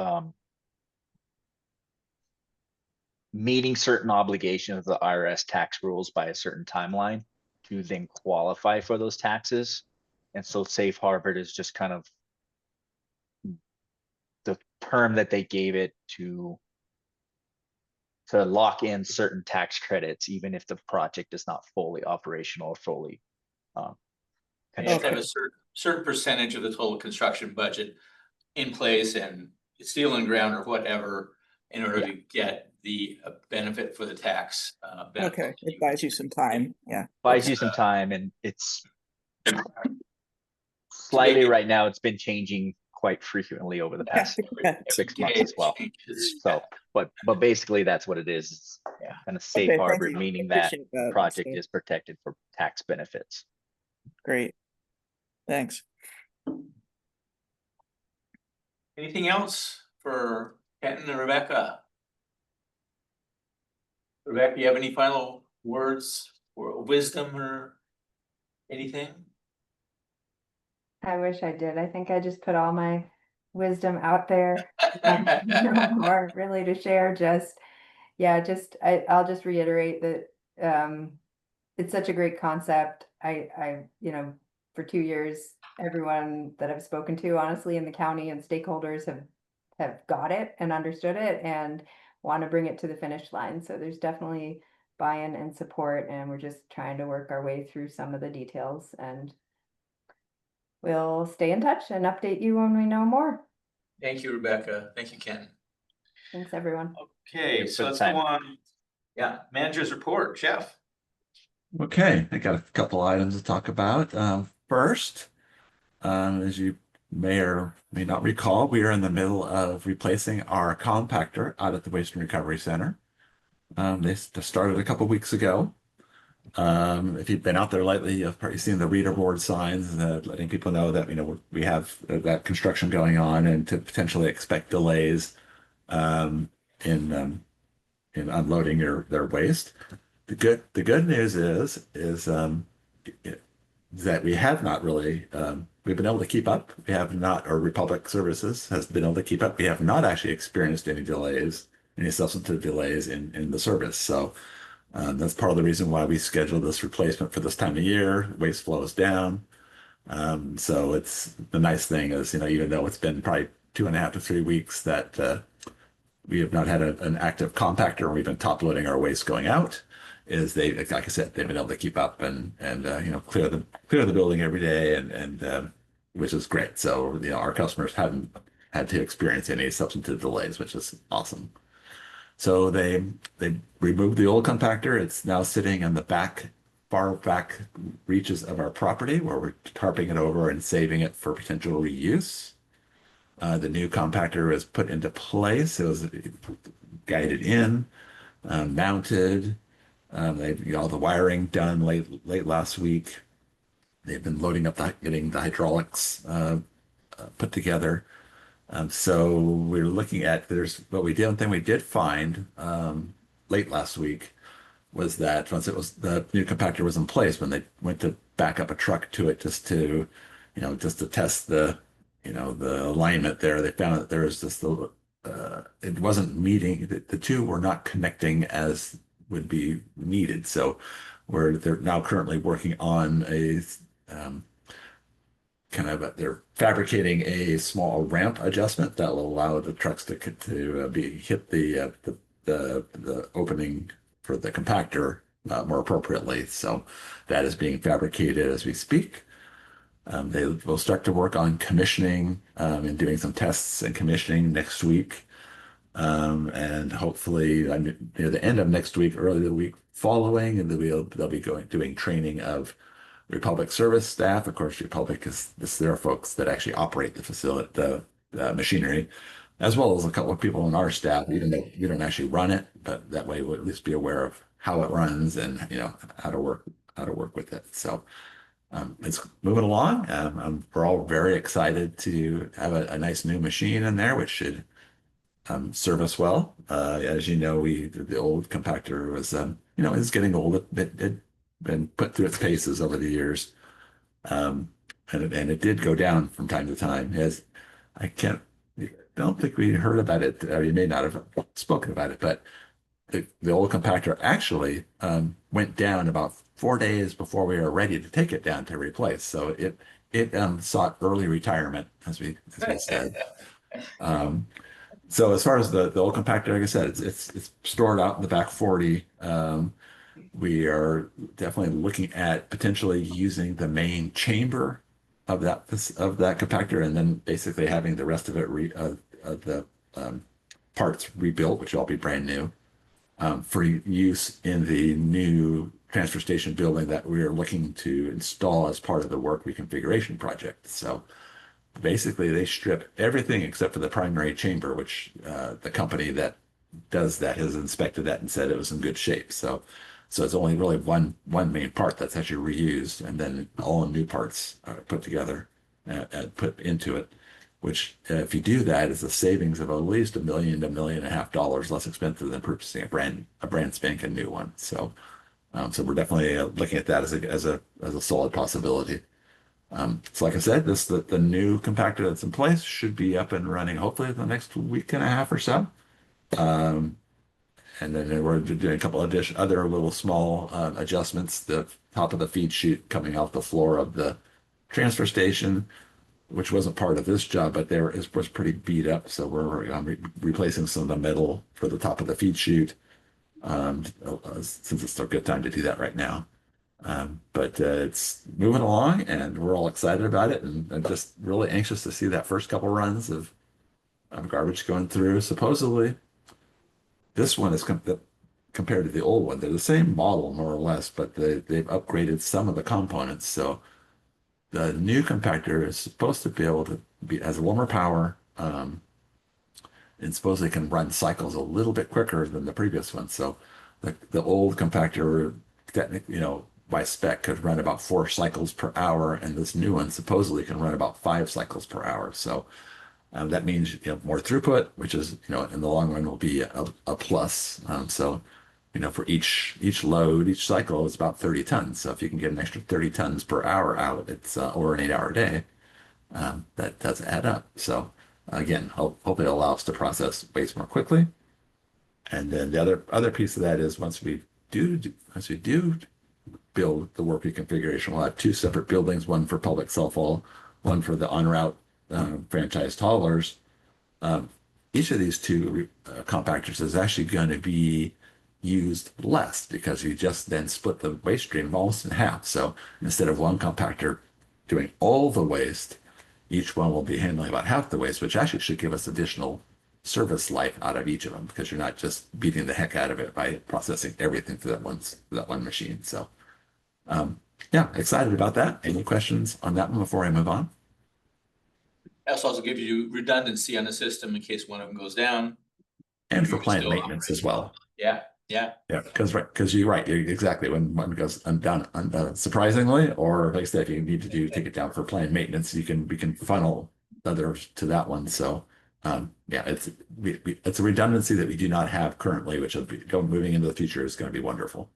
meeting certain obligations of the IRS tax rules by a certain timeline to then qualify for those taxes. And so safe harbor is just kind of the term that they gave it to lock in certain tax credits, even if the project is not fully operational or fully You have to have a certain percentage of the total construction budget in place and steel and ground or whatever in order to get the benefit for the tax. Okay, it buys you some time. Yeah. Buys you some time, and it's slightly right now, it's been changing quite frequently over the Yeah, past yeah. 6 months as well. Changes. So, but basically that's what it is. It's Yeah. kind of safe Okay, thank harbor, you. meaning that Appreciate that. project So, is protected for tax benefits. great. Thanks. Anything else for Kenton and Rebecca? Rebecca, you have any final words or wisdom or anything? I wish I did. I think I just put all my wisdom out there. No more really to share. Just, yeah, I'll just reiterate that it's such a great concept. For 2 years, everyone that I've spoken to, honestly, in the county and stakeholders have got it and understood it and want to bring it to the finish line. So there's definitely buy-in and support, and we're just trying to work our way through some of the details, and we'll stay in touch and update you when we know more. Thank you, Rebecca. Thank you, Ken. Thanks, everyone. Okay, Thanks so for the let's go time. on. Yeah, manager's report, Jeff. Okay, I got a couple items to talk about. First, as you may or may not recall, we are in the middle of replacing our compactor out at the Waste and Recovery Center. They started a couple weeks ago. If you've been out there lately, you've probably seen the reader board signs letting people know that we have that construction going on and to potentially expect delays in unloading their waste. The good news is that we have not really we've been able to keep up. We have not, or Republic Services has been able to keep up. We have not actually experienced any delays, any substantive delays in the service. So that's part of the reason why we scheduled this replacement for this time of year. Waste flow is down. So it's the nice thing is, even though it's been probably 2.5 to 3 weeks that we have not had an active compactor and we've been top loading our waste going out, is like I said, they've been able to keep up and clear the building every day and which is great. So our customers haven't had to experience any substantive delays, which is awesome. So they removed the old compactor. It's now sitting in the far back reaches of our property where we're tarping it over and saving it for potential reuse. The new compactor was put into place. It was guided in, mounted. They've all the wiring done late last week. They've been loading up getting the hydraulics put together. So we're looking at what we did find late last week was that once the new compactor was in place, when they went to back up a truck to it just to test the alignment there, they found that there was this little it wasn't meeting the two were not connecting as would be needed. So they're now currently working on a they're fabricating a small ramp adjustment that will allow the trucks to hit the opening for the compactor more appropriately. So that is being fabricated as we speak. They will start to work on commissioning and doing some tests and commissioning next week. And hopefully near the end of next week, early the week following, and they'll be doing training of Republic service staff. Of course, Republic is there are folks that actually operate the facility, the machinery, as well as a couple of people on our staff, even though we don't actually run it, but that way we'll at least be aware of how it runs and how to work with it. So it's moving along. We're all very excited to have a nice new machine in there, which should serve us well. As you know, the old compactor was is getting old. It been put through its paces over the years, and it did go down from time to time. As I don't think we heard about it, or you may not have spoken about it, but the old compactor actually went down about 4 days before we were ready to take it down to replace. So it sought early retirement, as we said. So as far as the old compactor, like I said, it's stored out in the back 40. We are definitely looking at potentially using the main chamber of that compactor, and then basically having the rest of it of the parts rebuilt, which will all be brand new, for use in the new transfer station building that we are looking to install as part of the work reconfiguration project. So basically they strip everything except for the primary chamber, which the company that does that has inspected that and said it was in good shape. So it's only really one main part that's actually reused, and then all new parts are put together and put into it. Which, if you do that, is a savings of at least $1 million to $1.5 million less expensive than purchasing a brand spanking new one. So so we're definitely looking at that as a solid possibility. So like I said, the new compactor that's in place should be up and running hopefully in the next week and a half or so. And then we're doing a couple of other little small adjustments. The top of the feed chute coming off the floor of the transfer station, which wasn't part of this job, but was pretty beat up. So we're replacing some of the metal for the top of the feed chute, since it's a good time to do that right now. But it's moving along, and we're all excited about it, and I'm just really anxious to see that first couple runs of garbage going through. Supposedly, this one is compared to the old one. They're the same model, more or less, but they've upgraded some of the components. So the new compactor is supposed to be able to has a warmer power, and supposedly can run cycles a little bit quicker than the previous one. So the old compactor, technically, by spec, could run about 4 cycles per hour, and this new one supposedly can run about 5 cycles per hour. So that means more throughput, which is in the long run will be a plus. So for each load, each cycle is about 30 tons. So if you can get an extra 30 tons per hour out, it's or an 8-hour day, that does add up. So again, hopefully it allows us to process waste more quickly. And then the other piece of that is once we do build the work configuration, we'll have 2 separate buildings, one for public self-haul, one for the en route franchised haulers. Each of these 2 compactors is actually going to be used less because you just then split the waste stream almost in half. So instead of one compactor doing all the waste, each one will be handling about half the waste, which actually should give us additional service life out of each of them, because you're not just beating the heck out of it by processing everything through that one machine. So yeah, excited about that. Any questions on that one before I move on? That also gives you redundancy on the system in case one of them goes down. And for You're plant still maintenance as well. Yeah. Yeah, because you're right, exactly. When one goes undone, surprisingly, or like I said, if you need to take it down for planned maintenance, we can funnel others to that one. So yeah, it's a redundancy that we do not have currently, which will be moving into the future is going to be wonderful.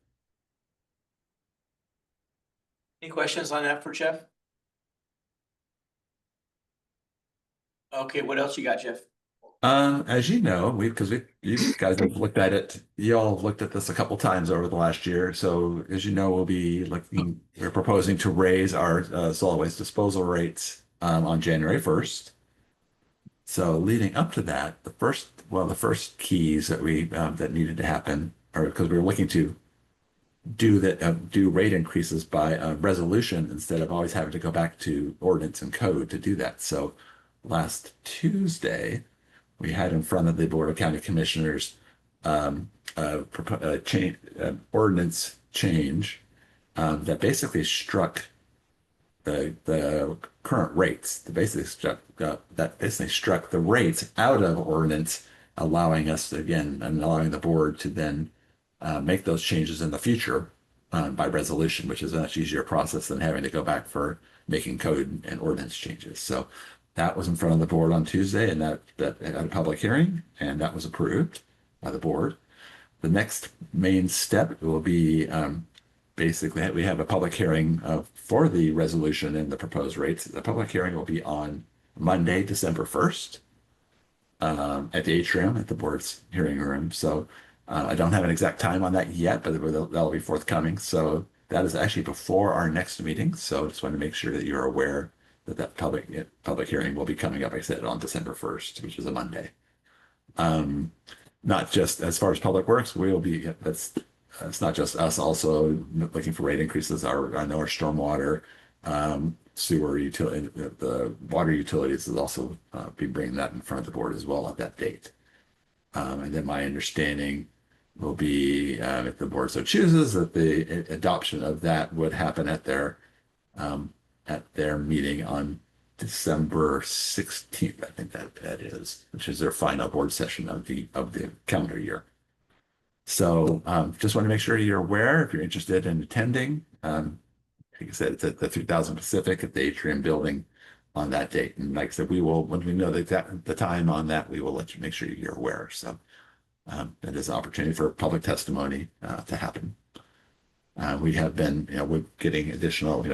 Any questions on that for Jeff? Okay, what else you got, Jeff? As you know, you guys have looked at it. You all have looked at this a couple times over the last year. So as you know, we're proposing to raise our solid waste disposal rates on January 1st. So leading up to that, the first keys that that needed to happen, or because we were looking to do rate increases by resolution instead of always having to go back to ordinance and code to do that. So last Tuesday, we had in front of the Board of County Commissioners ordinance change that basically struck the current rates. That basically struck the rates out of ordinance, allowing us to, again, and allowing the board to then make those changes in the future by resolution, which is a much easier process than having to go back for making code and ordinance changes. So that was in front of the board on Tuesday, and that had a public hearing, and that was approved by the board. The next main step will be basically we have a public hearing for the resolution and the proposed rates. The public hearing will be on Monday, December 1st at the atrium at the board's hearing room. So I don't have an exact time on that yet, but that'll be forthcoming. So that is actually before our next meeting. So just want to make sure that you're aware that public hearing will be coming up, like I said, on December 1st, which is a Monday. Not just as far as Public Works, it's not just us also looking for rate increases. I know our stormwater, sewer utility, the water utilities is also be bringing that in front of the board as well at that date. And then my understanding will be, if the board so chooses, that the adoption of that would happen at their meeting on December 16th, I think that is, which is their final board session of the calendar year. So just want to make sure you're aware if you're interested in attending. Like I said, it's at the 3000 Pacific at the Atrium Building on that date. And like I said, we will, when we know the time on that, we will let you make sure you're aware. So that is an opportunity for public testimony to happen. We have been, we're getting additional,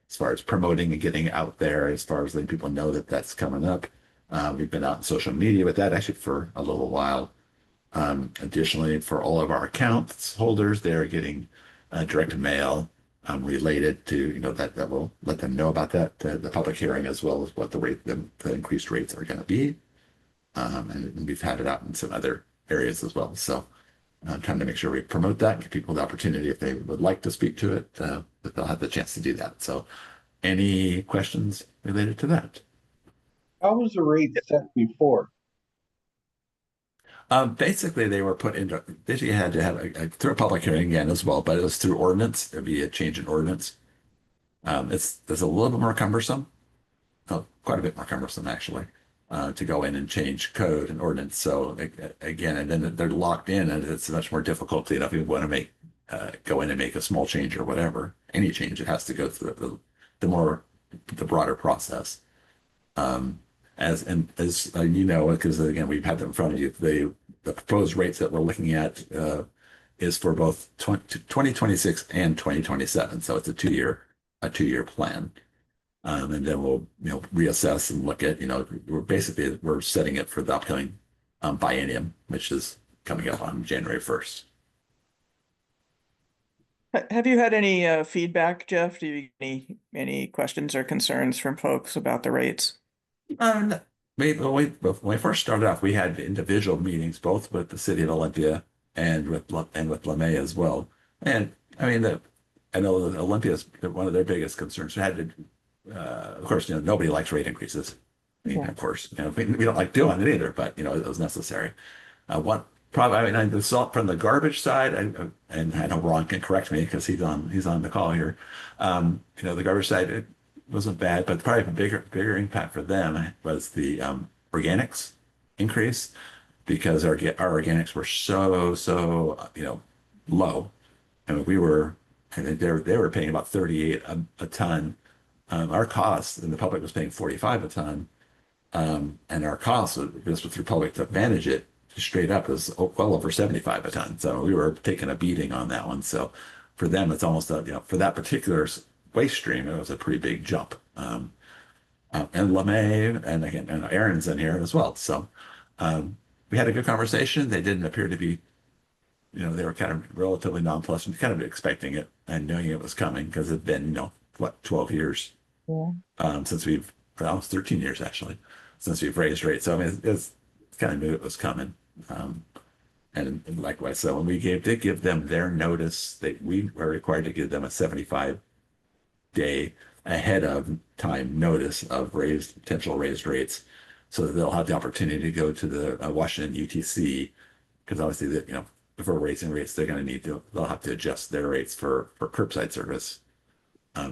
as far as promoting and getting out there, as far as letting people know that that's coming up. We've been out in social media with that actually for a little while. Additionally, for all of our accounts holders, they're getting direct mail related to, that will let them know about that, the public hearing, as well as what the increased rates are going to be. And we've had it out in some other areas as well. So I'm trying to make sure we promote that, give people the opportunity if they would like to speak to it, that they'll have the chance to do that. So any questions related to that? How was the rate set before? Basically, they were put into, basically had to have through a public hearing again as well, but it was through ordinance. It'd be a change in ordinance. It's a little bit more cumbersome, quite a bit more cumbersome actually, to go in and change code and ordinance. So again, and then they're locked in, and it's much more difficult. If you want to go in and make a small change or whatever, any change, it has to go through the broader process. As you know, because again, we've had them in front of you, the proposed rates that we're looking at is for both 2026 and 2027. So it's a two-year plan. And then we'll, reassess and look at, we're setting it for the upcoming biennium, which is coming up on January 1st. Have you had any feedback, Jeff? Do you any questions or concerns from folks about the rates? When we first started off, we had individual meetings, both with the city of Olympia and with LeMay as well. And I mean, I know that Olympia is one of their biggest concerns. We had to, of course, nobody likes rate increases. I mean, of course, we don't like doing it either, but it was necessary. One problem, I mean, from the garbage side, and I know Ron can correct me because he's on the call here. The garbage side, it wasn't bad, but probably a bigger impact for them was the organics increase, because our organics were so low. I mean, I think they were paying about 38 a ton. Our costs, and the public was paying 45 a ton. And our costs, this was through public to manage it straight up, was well over 75 a ton. So we were taking a beating on that one. So for them, it's almost for that particular waste stream, it was a pretty big jump. And LeMay and again, and Aaron's in here as well. So we had a good conversation. They didn't appear to be, they were kind of relatively nonplussed, kind of expecting it and knowing it was coming, because it's been, 12 years since almost 13 years actually, since we've raised rates. So I mean, it's kind of knew it was coming. And likewise, so when we did give them their notice, we were required to give them a 75-day ahead of time notice of potential raised rates, so that they'll have the opportunity to go to the Washington UTC, because obviously before raising rates, they'll have to adjust their rates for curbside service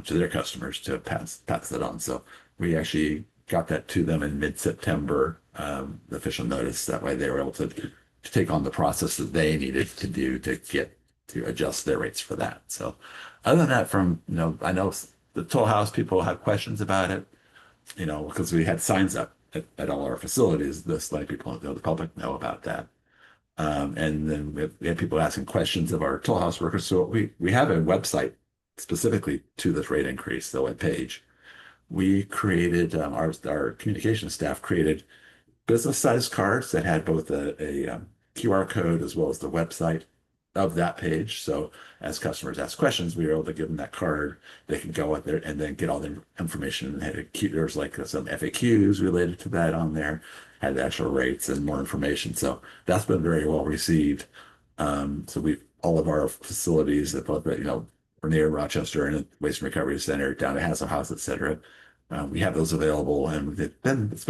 to their customers to pass that on. So we actually got that to them in mid-September, the official notice. That way they were able to take on the process that they needed to do to adjust their rates for that. So other than that, I know the toll house people have questions about it, because we had signs up at all our facilities, this letting people, the public know about that. And then we had people asking questions of our toll house workers. So we have a website specifically to this rate increase, the web page. We created, our communication staff created business-sized cards that had both a QR code as well as the website of that page. So as customers ask questions, we were able to give them that card. They can go out there and then get all the information. There's like some FAQs related to that on there, had the actual rates and more information. So that's been very well received. So all of our facilities that both, we're near Rochester and Waste and Recovery Center, down at Hassel House, et cetera. We have those available, and it's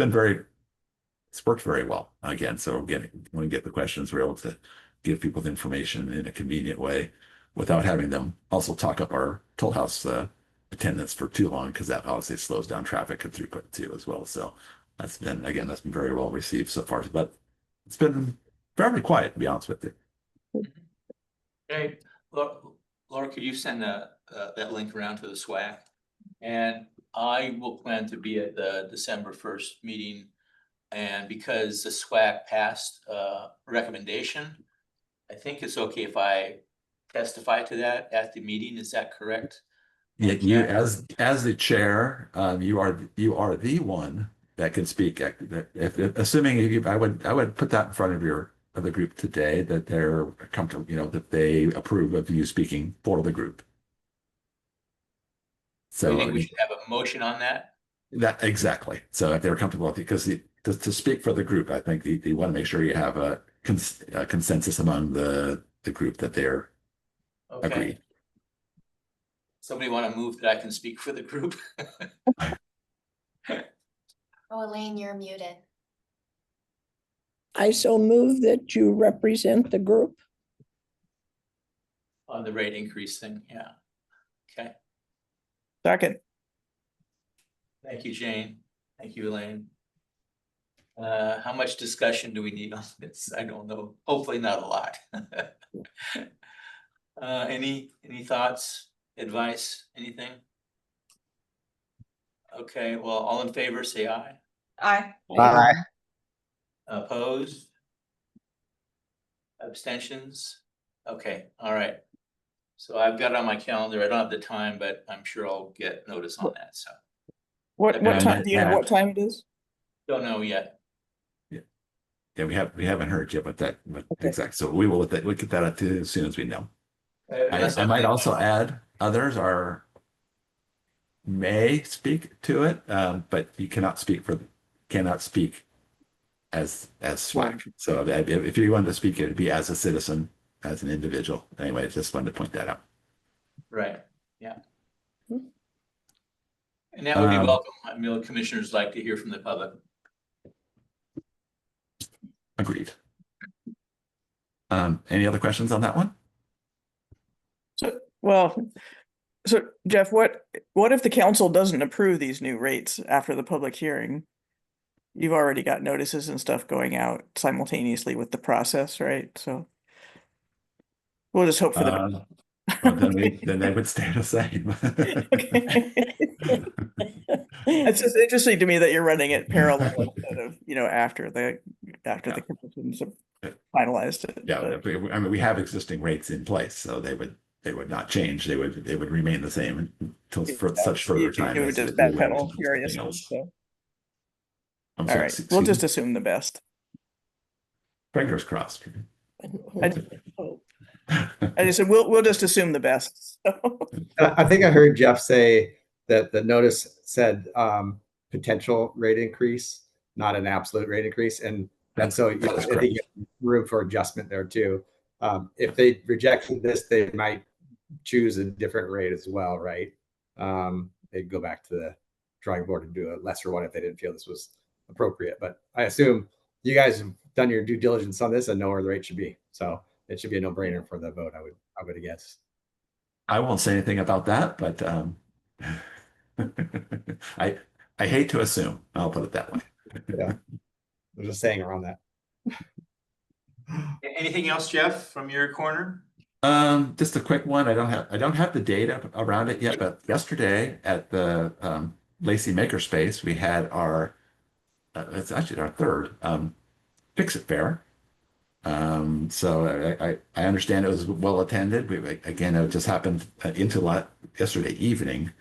worked very well. Again, so when we get the questions, we're able to give people the information in a convenient way without having them also talk up our toll house attendance for too long, because that obviously slows down traffic and throughput too as well. So that's been very well received so far, but it's been fairly quiet, to be honest with you. Okay, Laura, could you send that link around to the SWAC? And I will plan to be at the December 1st meeting. And because the SWAC passed recommendation, I think it's okay if I testify to that at the meeting. Is that correct? Yeah, you as the chair, you are the one that can speak. If assuming I would put that in front of the group today, that they're comfortable, that they approve of you speaking for the group. So you So think we should have a motion on that? that exactly. So if they're comfortable with it, because to speak for the group, I think you want to make sure you have a consensus among the group that they're Okay. agreed. Somebody want to move that I can speak for the group? Oh, Elaine, you're muted. I so move that you represent the group. On the rate increase thing, yeah. Okay, Second. thank you, Jane. Thank you, Elaine. How much discussion do we need on this? I don't know. Hopefully not a lot. Any thoughts, advice, anything? Okay, well, all in favor, say aye. Aye. Aye. Opposed? Abstentions? Okay, all right. So I've got it on my calendar. I don't have the time, but I'm sure I'll get notice on that, so. What time, do you know what time it is? Don't know yet. Yeah, we haven't heard yet, but exactly. So we'll get that up to as soon as we know. I might also add others may speak to it, but you cannot speak as SWAC. So if you wanted to speak, it'd be as a citizen, as an individual. Anyway, just wanted to point that out. Right, yeah. And that would be welcome. I mean, commissioners like to hear from the public. Agreed. Any other questions on that one? So Jeff, what if the council doesn't approve these new rates after the public hearing? You've already got notices and stuff going out simultaneously with the process, right? So we'll just hope for the well, then they would stay the same. It's just interesting to me that you're running it parallel instead of, after the commission's finalized it. Yeah, I mean, we have existing rates in place, so they would not change. They would remain the same until for such further time. You would just backpedal furiously. So. All right, we'll just assume the best. Fingers crossed. I just said we'll just assume the best. So. I think I heard Jeff say that the notice said potential rate increase, not an absolute rate increase, and so I think room for adjustment there too. If they rejected this, they might choose a different rate as well, right? They'd go back to the drawing board and do a lesser one if they didn't feel this was appropriate. But I assume you guys have done your due diligence on this and know where the rate should be. So it should be a no-brainer for the vote, I would guess. I won't say anything about that, but I hate to assume. I'll put it that way. Yeah, I'm just saying around that. Anything else, Jeff, from your corner? Just a quick one. I don't have the data around it yet, but yesterday at the Lacey Makerspace, we had our it's actually our third Fix-It Fair. So I understand it was well attended. Again, it just happened into yesterday evening.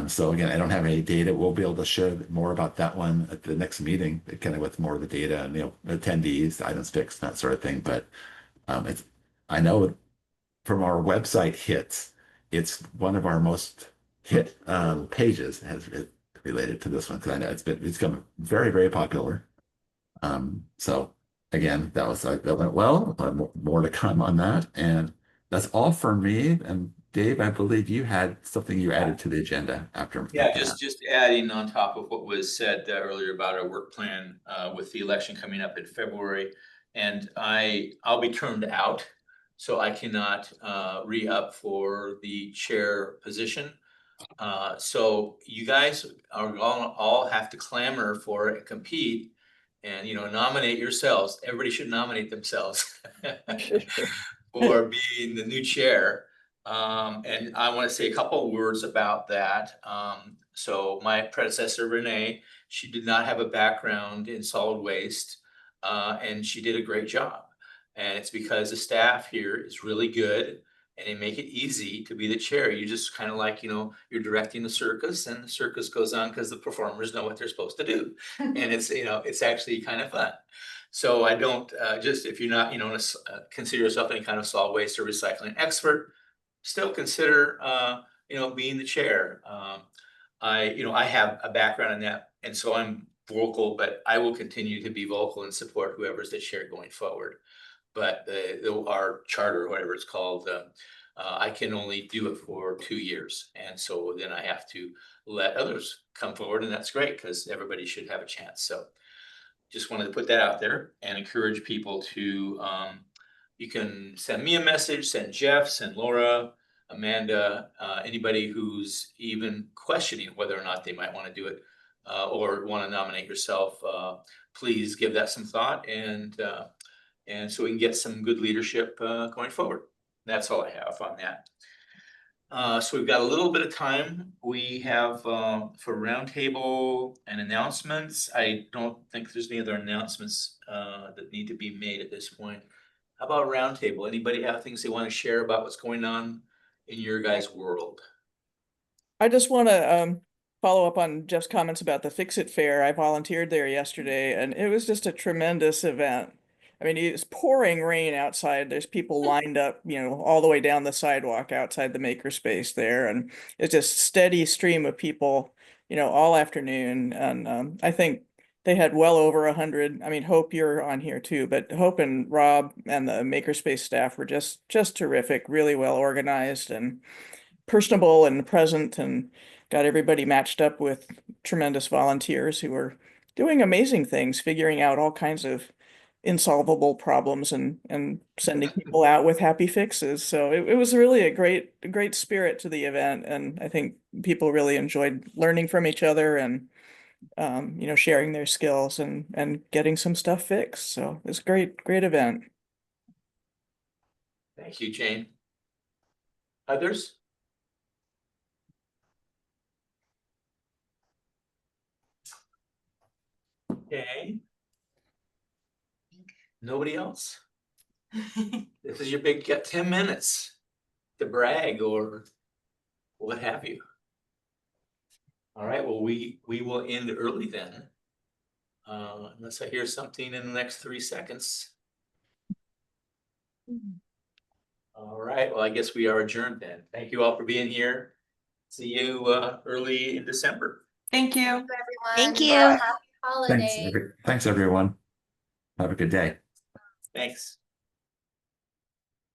So again, I don't have any data. We'll be able to share more about that one at the next meeting, kind of with more of the data and attendees, items fixed, that sort of thing. But I know from our website hits, it's one of our most hit pages has related to this one, because I know it's become very, very popular. So again, that went well. More to come on that, and that's all for me. And Dave, I believe you had something you added to the agenda after. Yeah, just adding on top of what was said earlier about our work plan with the election coming up in February, and I'll be turned out, so I cannot re-up for the chair position. So you guys are all have to clamor for it, compete, and nominate yourselves. Everybody should nominate themselves for being the new chair. And I want to say a couple of words about that. So my predecessor, Renee, she did not have a background in solid waste, and she did a great job. And it's because the staff here is really good and they make it easy to be the chair. You just kind of like, you're directing the circus and the circus goes on because the performers know what they're supposed to do. And it's actually kind of fun. So I don't, just if you're not, consider yourself any kind of solid waste or recycling expert, still consider, being the chair. I have a background in that, and so I'm vocal, but I will continue to be vocal and support whoever's the chair going forward. But our charter, whatever it's called, I can only do it for 2 years. And so then I have to let others come forward, and that's great because everybody should have a chance. So just wanted to put that out there and encourage people to, you can send me a message, send Jeff, send Laura, Amanda, anybody who's even questioning whether or not they might want to do it or want to nominate yourself. Please give that some thought, and so we can get some good leadership going forward. That's all I have on that. So we've got a little bit of time. We have for roundtable and announcements. I don't think there's any other announcements that need to be made at this point. How about roundtable? Anybody have things they want to share about what's going on in your guys' world? I just want to follow up on Jeff's comments about the Fix It Fair. I volunteered there yesterday, and it was just a tremendous event. I mean, it's pouring rain outside. There's people lined up, all the way down the sidewalk outside the makerspace there, and it's just steady stream of people, all afternoon. And I think they had well over 100. I mean, Hope, you're on here too, but Hope and Rob and the makerspace staff were just terrific, really well organized and personable and present, and got everybody matched up with tremendous volunteers who are doing amazing things, figuring out all kinds of insolvable problems and sending people out with happy fixes. So it was really a great spirit to the event, and I think people really enjoyed learning from each other and sharing their skills and getting some stuff fixed. So it's a great event. Thank you, Jane. Others? Okay. Nobody else? This is your big 10 minutes to brag or what have you. All right, well, we will end early then. Unless I hear something in the next 3 seconds. All right, well, I guess we are adjourned then. Thank you all for being here. See you early in December. Thank you. Everyone. Thank you. Happy holidays. Thanks, everyone. Have a good day. Thanks.